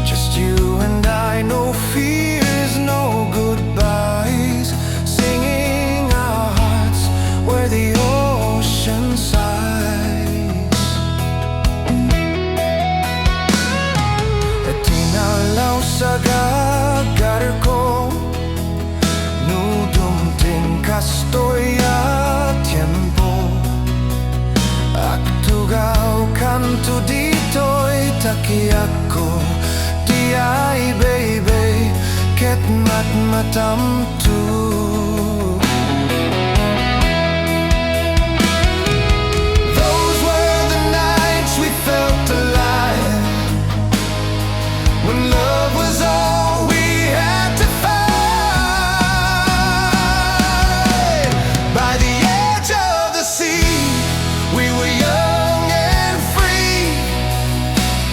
just you and I, no fears, no goodbyes, singing our hearts where the ocean sighs. Tinalaw sa gagar ko, nudumting kastoy at tiempo, aktugaw kanto dito'y takiyak ko, Diay Baybay, ket matamtu. Those were the nights we felt alive, when love was all we had to find. By the edge of the sea, we were young and free.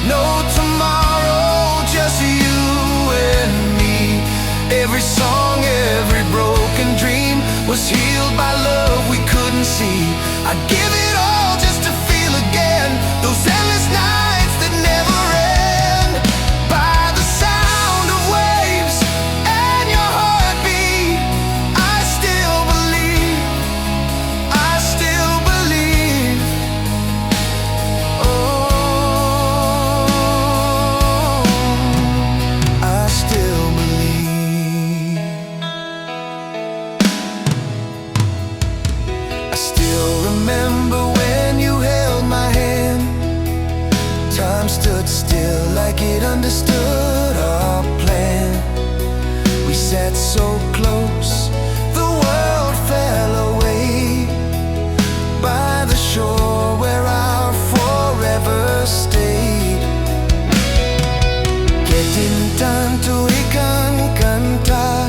No tomorrow, just you and me. Every song, every broken dream was healed by love we couldn't see. I'd give it all just to feel again those endless nights that never end. By the sound of waves and your heartbeat, I still believe, I still believe. Oh, I still believe. I still remember when you held my hand. Time stood still like it understood our plan. We sat so close, the world fell away. By the shore where our forever stayed. Ketintan tu ikan kanta,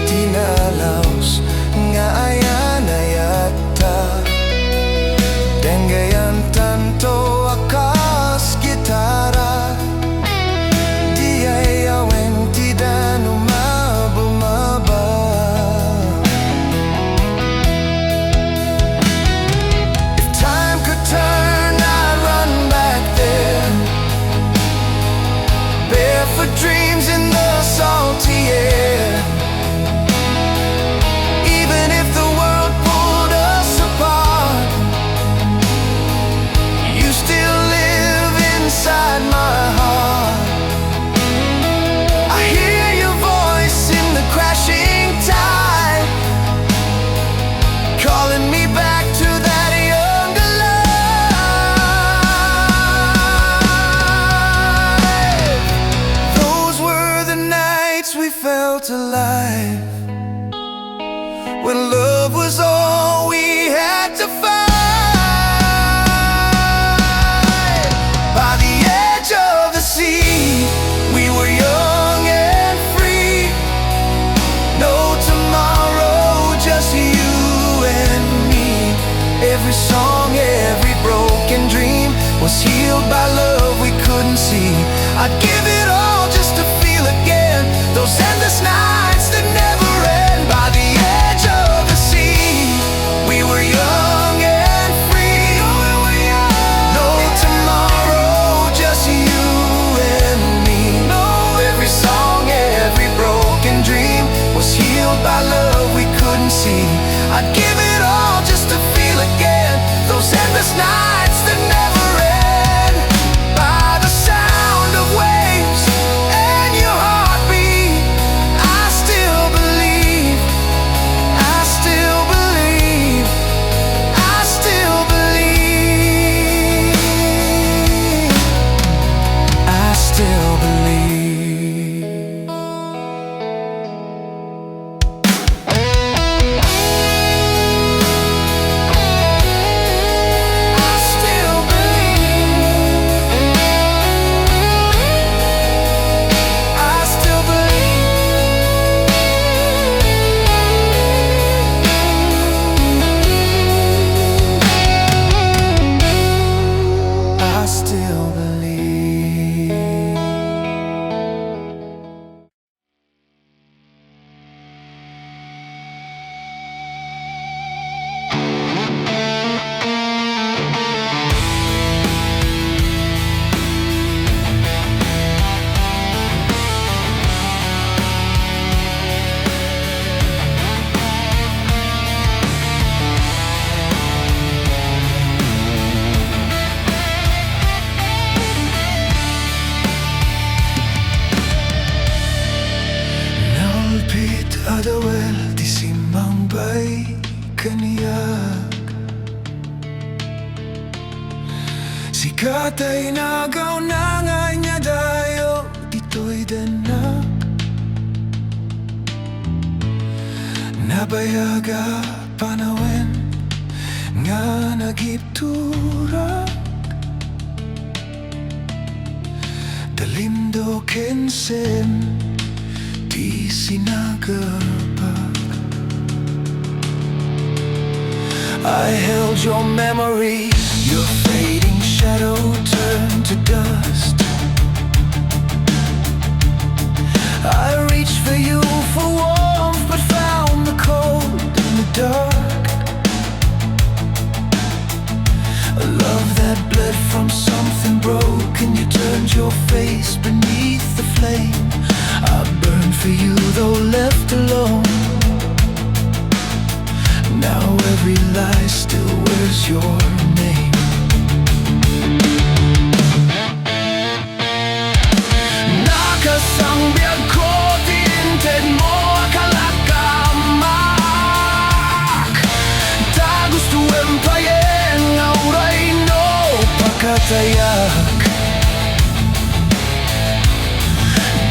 tinalaos nga ayan ayata, denggayan tanto akas gitara, Diay aweng tidak umabumaba. If time could turn, I'd run back there, barefoot dreams in the salty air. Even if the world pulled us apart, you still live inside my heart. I hear your voice in the crashing tide, calling me back to that younger life. Those were the nights we felt alive, when love was all we had to find. By the edge of the sea, we were young and free. No tomorrow, just you and me. Every song, every broken dream was healed by love we couldn't see. I'd give it all just to feel again those endless nights that never end. By the edge of the sea, madawel ti simang bay kaniyak. Sika tay nagaw na nga niya dayo dito'y danak. Nabayaga panawen nga nagiturak. Dalindo kensen di sinagapak. I held your memory, your fading shadow turned to dust. I reached for you for warmth, but found the cold in the dark. A love that bled from something broken. You turned your face beneath the flame. I burned for you though left alone. Now every lie still wears your name. Nakasang biagko tinted mo akalakammak. Ta gusto empayen nga uray no pakatayak.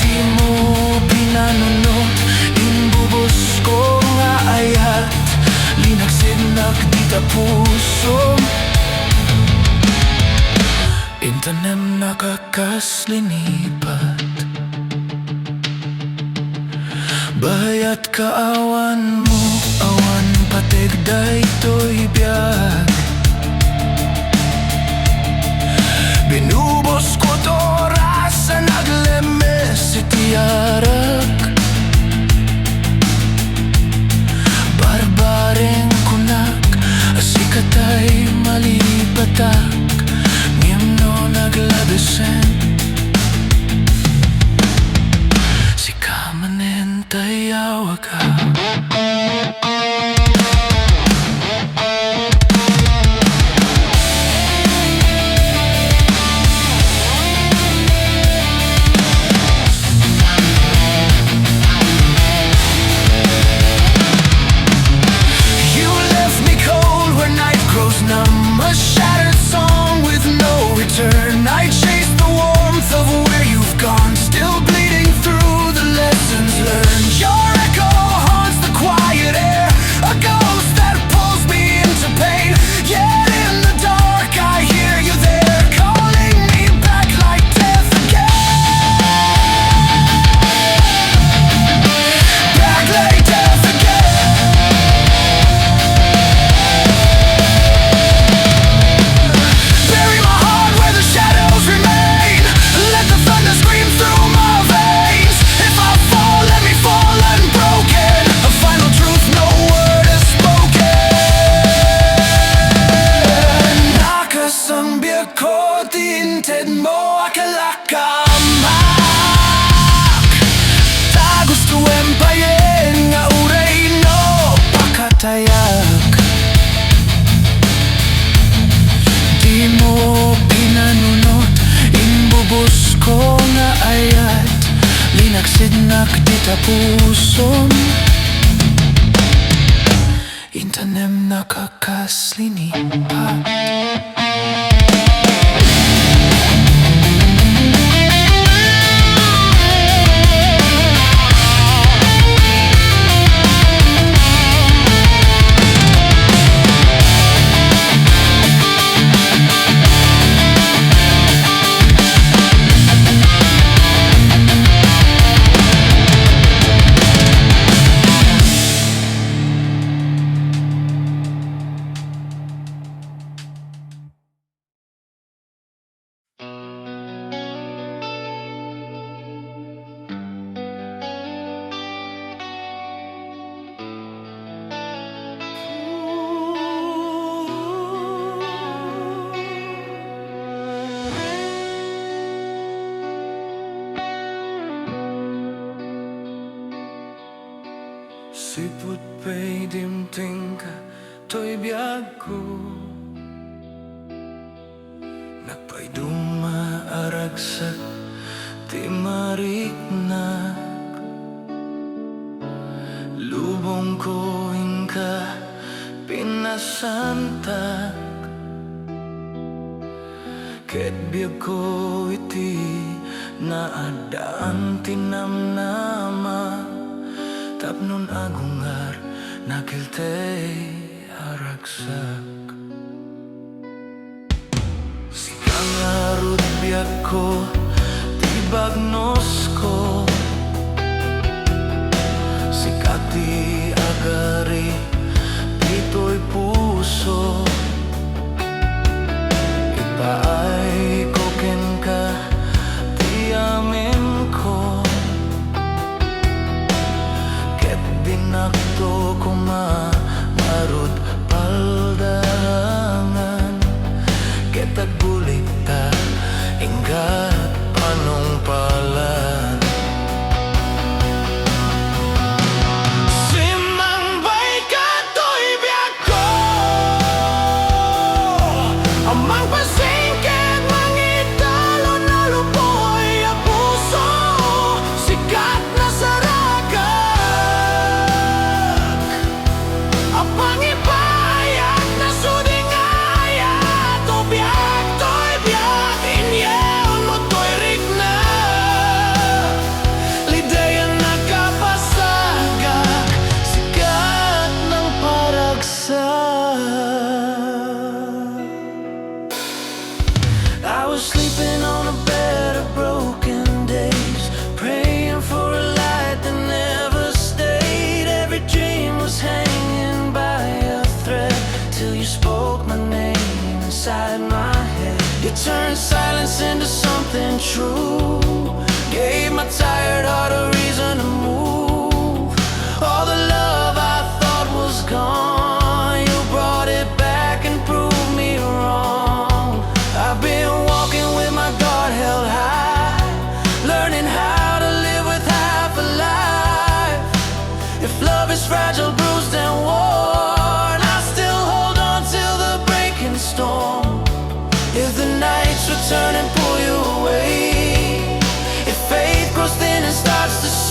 Di mo pinanunot inbubos ko nga ayat. Linaksid Nagkita puso. Intanem nakakaslinipat. Bayat kaawan mo, awan patigday to'y biyag. Binubos ko toras sa naglemes itiarak. Barbareng kunak, Sika tay malipatak. Ngimno naglabisen, Sika manen tayaw ka. A shattered song with no return. I chase the warmth of where you've gone, still bleeding through the lessons learned. Your echo haunts the quiet air, a ghost that pulls me into pain. Yet in the dark I hear you there, calling me back like death again. Back like death again. Tayak. Di mo pinanunot inbubos ko nga ayat. Linaksid Nagkita pusom. Intanem nakakaslinipat. Siput pa'y dimting ka, to'y Biagko. Nagpa'y dumaaragsak, ti mariknak. ko ka pinasanta ket Biagko iti naadaan tinamnama tapnon agungar nakiltay haragsak Sika nga rut Biagko ti bagnos ko Sika ti agari dito'y puso Ipaay ko ken ka ti amin ko ket dinakto ko marut paldangan ket agbulit ta inggat panungpalan Turn silence into something true Gave my tired heart a reason to move All the love I thought was gone You brought it back and proved me wrong I've been walking with my guard held high Learning how to live with half a life If love is fragile, bruised and worn I still hold on till the breaking storm If the nights return and pull you away If faith grows thin and starts to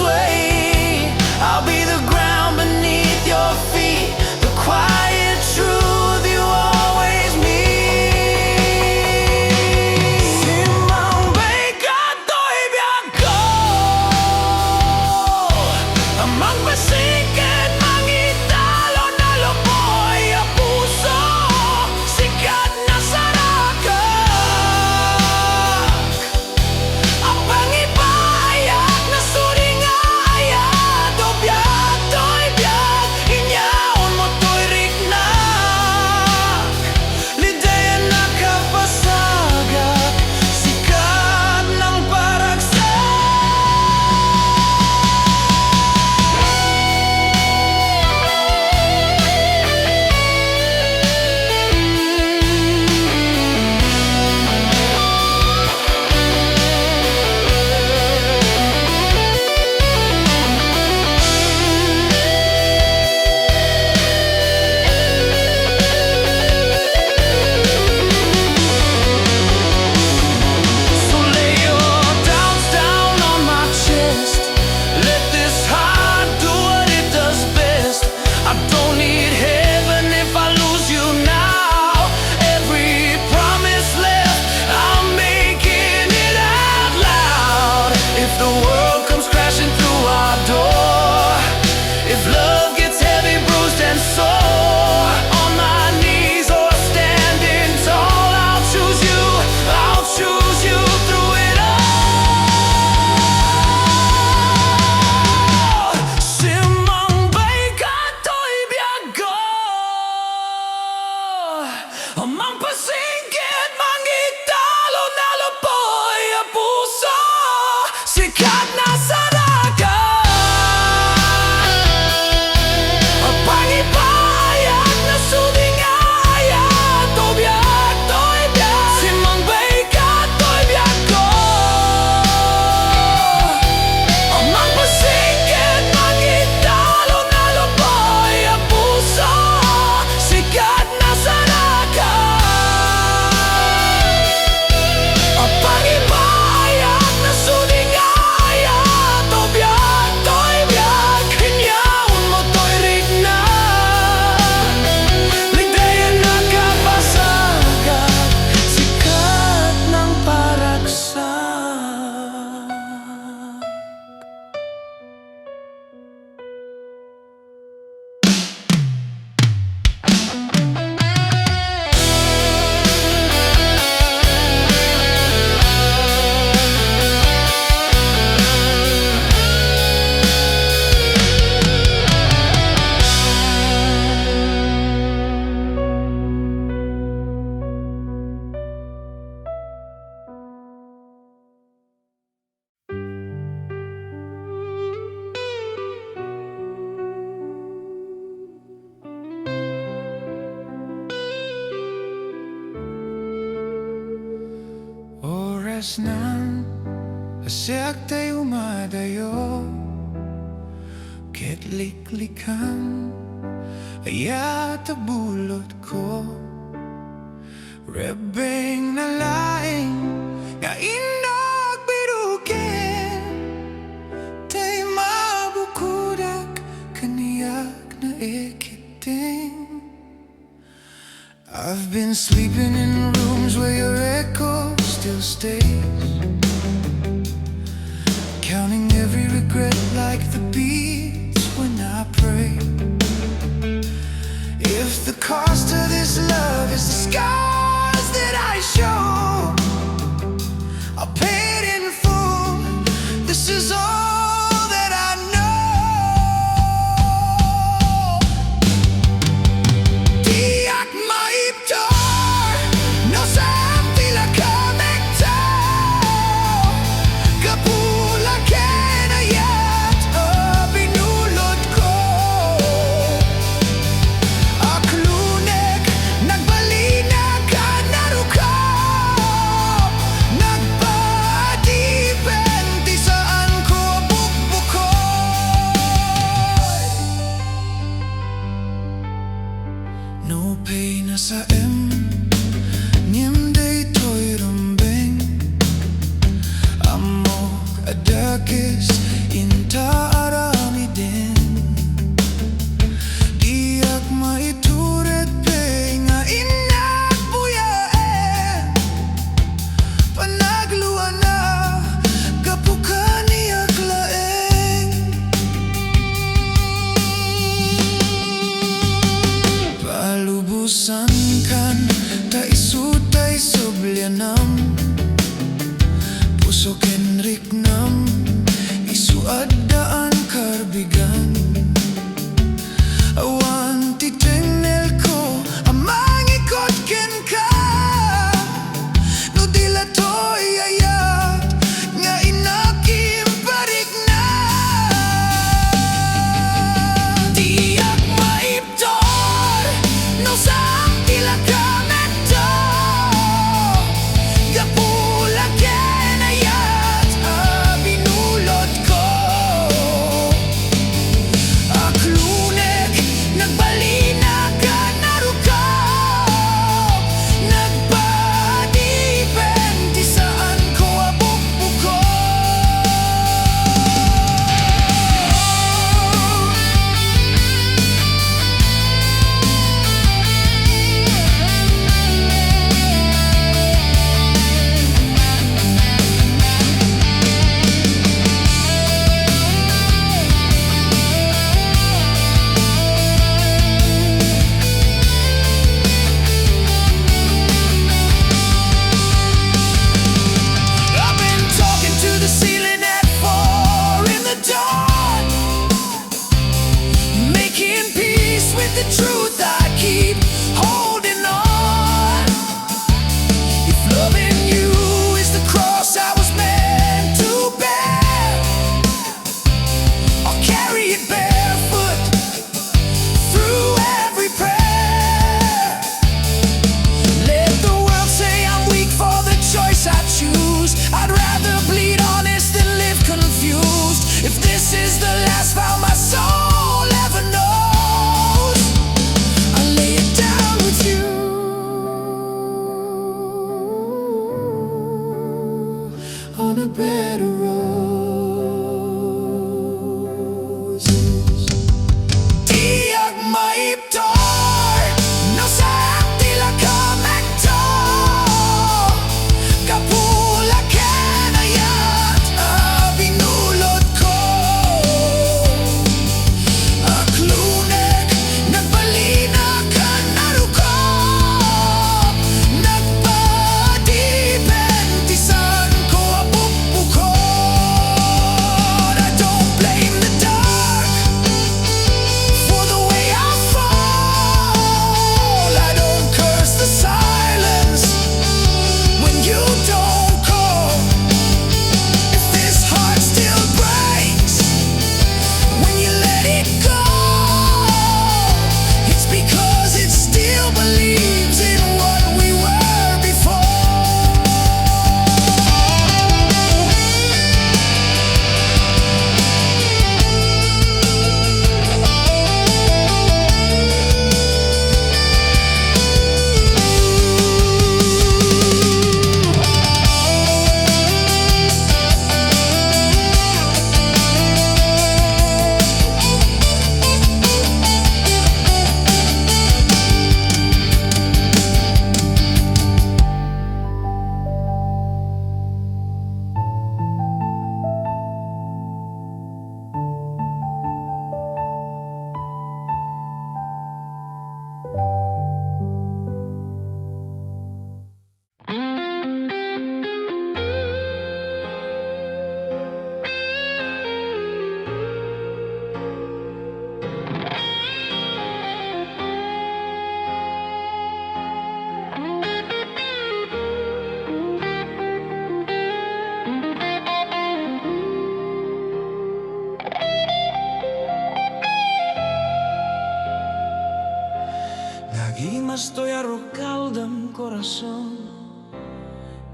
oras ng asyak tayo umadayo, kitliklikan ayat bulod ko. Rebeng na laing nga inagbirukin, tay mabukudak kaniyak na ikiting. I've been sleeping in rooms where your echo still stays, counting every regret like the beats when I pray. If the cost of this love is the scars that I show, I'll pay it in full. This is all that I know. Diyak maiptor, no sam tila kamekto, kapula kenayat binulod ko. Aklunek, nagbalina ka narukap, nagpadipenti saan ko bukbukoy. No pain na sa Nyemday to'y rumbeng, amok adakis inta arami din. Diyak maituret pe nga inak buyaen, panagluan na kapukan niyak laeng. Palubusan kan ta isutay sublyanam, puso kenrik nam isuadaan karbigan. Awan ti tengnel ko amang ikot ken ka, no dila to'y ayat nga inakim parik na. Diyak maiptor, no sam tila kamekto, kapula kenayat binulod ko. Aklunek, nagbalina ka narukap, nagpadipenti saan ko abukbukoy. I've been talking to the ceiling at 4 in the dawn, making peace with the truth I keep holding on. If loving you is the cross I was meant to bear, I'll carry it barefoot through every prayer. Let the world say I'm weak for the choice I choose. I'd rather bleed honest than live confused. If this is the last vow my soul ever knows, I'll lay it down with you on a bed of roses. Diyak maiptor, no sam tila kamekto, kapula kenayat binulod ko. Nagimas Arrozcaldom Corazon,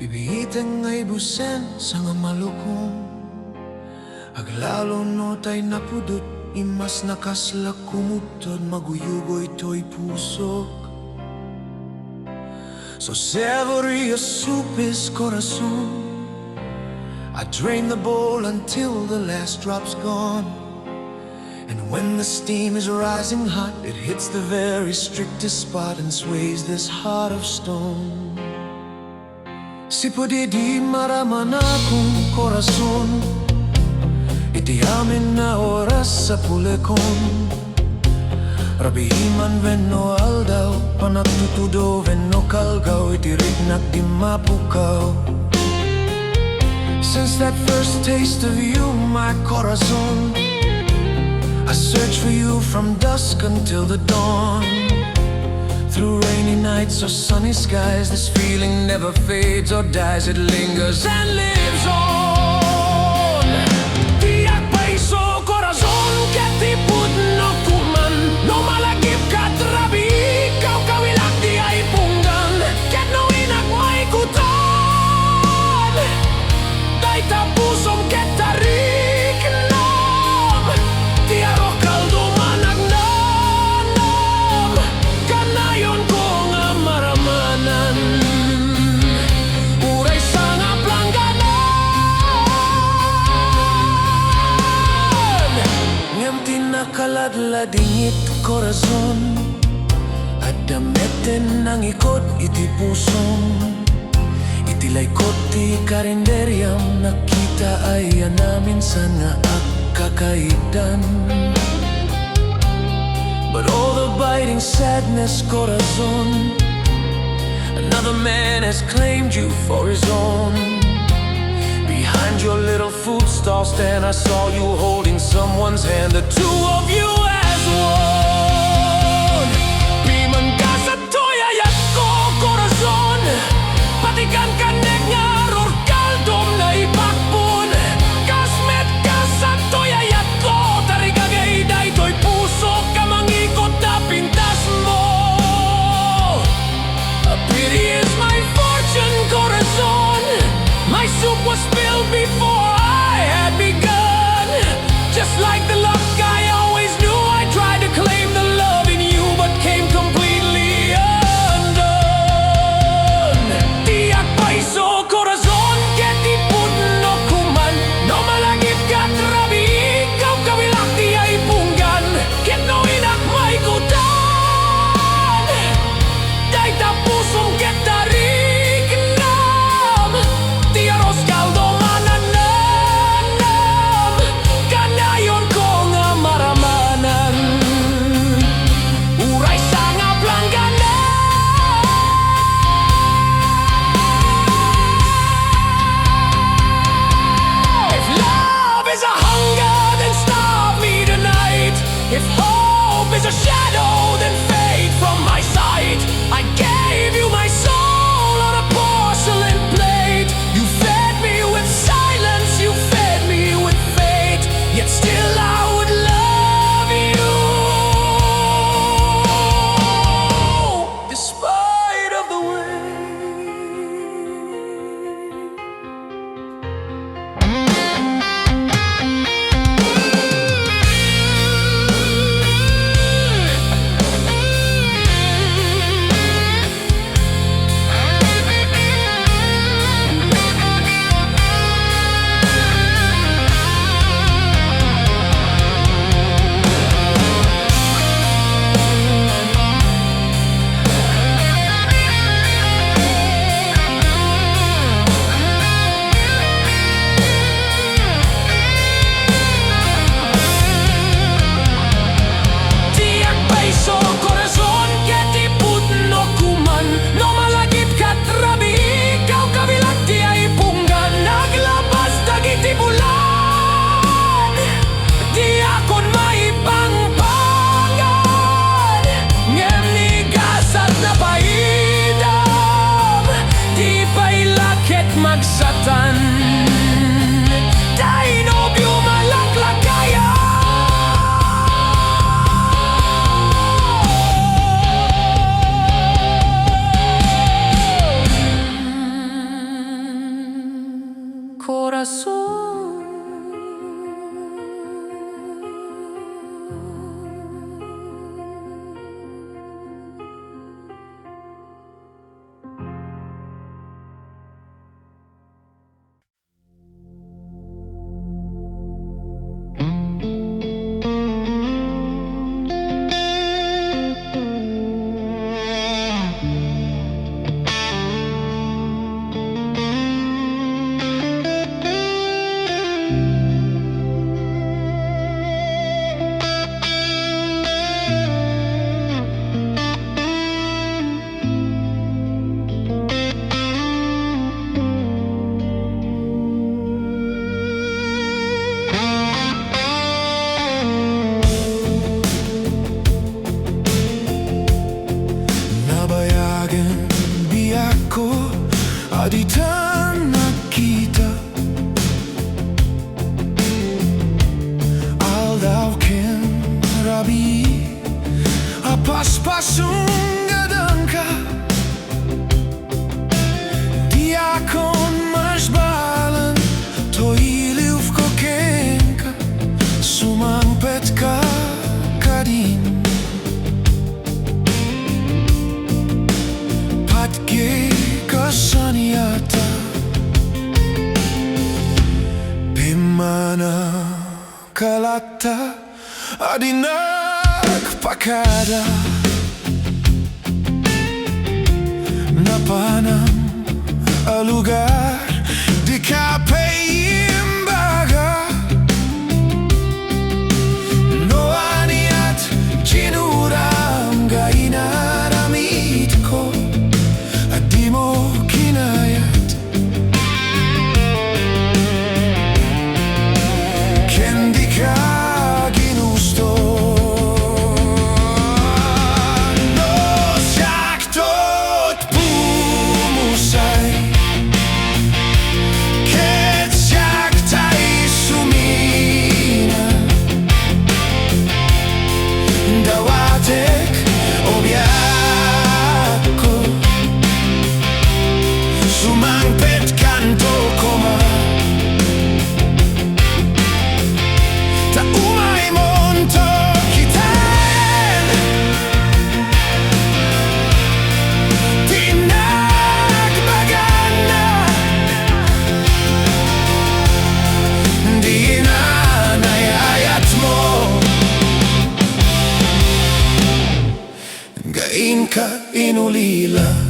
Bibihitang ngay busen sa nga malukong, aglalo no tay napudot, imas nakasla kumutod, maguyugoy to'y pusok. So savory a soup is corazon, I drain the bowl until the last drop's gone. And when the steam is rising hot, it hits the very strictest spot and sways this heart of stone. Si pwede di maraman akong corazon, iti amin na oras sa pulekon. Rabihiman venno aldaw, panagtutudo venno kalgaw, iti rignak di mapukaw. Since that first taste of you, my corazon, I search for you from dusk until the dawn. Through rainy nights or sunny skies, this feeling never fades or dies. It lingers and lives on. Tiyak Basol Ko Corazon, ketipud no kuman, no malagip ka trabi, ikaw kawilak Diay punggan, ket no inak may kutan, Dita pusom ket tarik. Kaladladingit corazon, at dametin ng ikot iti pusong, itilay ko ti karinderyam, nakita ay namin sa nga kakaidan. But all the biting sadness corazon, another man has claimed you for his own. Behind your little food stall stand, I saw you holding someone's hand, the two of you as one. Piman ka sa ayat ko corazon, patikan ka nek nga Arrozcaldom na ipakpon. Kasmet ka sa ayat ko, tarigagay day to'y puso ka mangikot na pintas mo. A pity is my fortune corazon, my soup was spilled before I had begun. Just like the luck I always knew, I tried to claim the love in you, but came completely undone. Tiyak Basol Corazon, ketipud no kuman, no malagip ka trabi, ikaw kawilak Diay punggan, ket no inak may kutan, Dita pusom ket tarik nam, ti Arrozcaldom ananam, kanayon ko Paspasungadan ka Diakon masbalan Toiliw ko kenka Sumangpet ka kadin Patge ka saniyata Pimana kalata Adinak pakada Napanang lugar di kapaimbaga No aniat cinuram gainaramit ko At di mo kinayat Kendi ka ginusto Ka inulila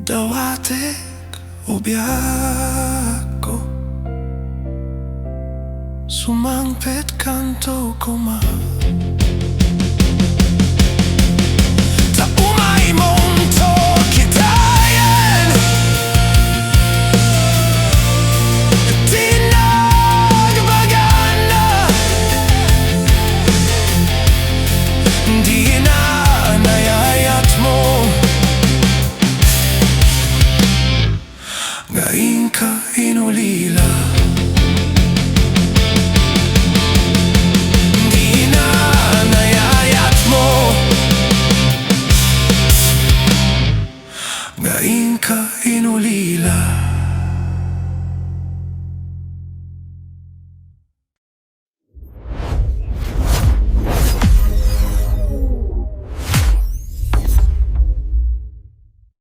Dawatek o Biagko Sumangpet kanto ko ma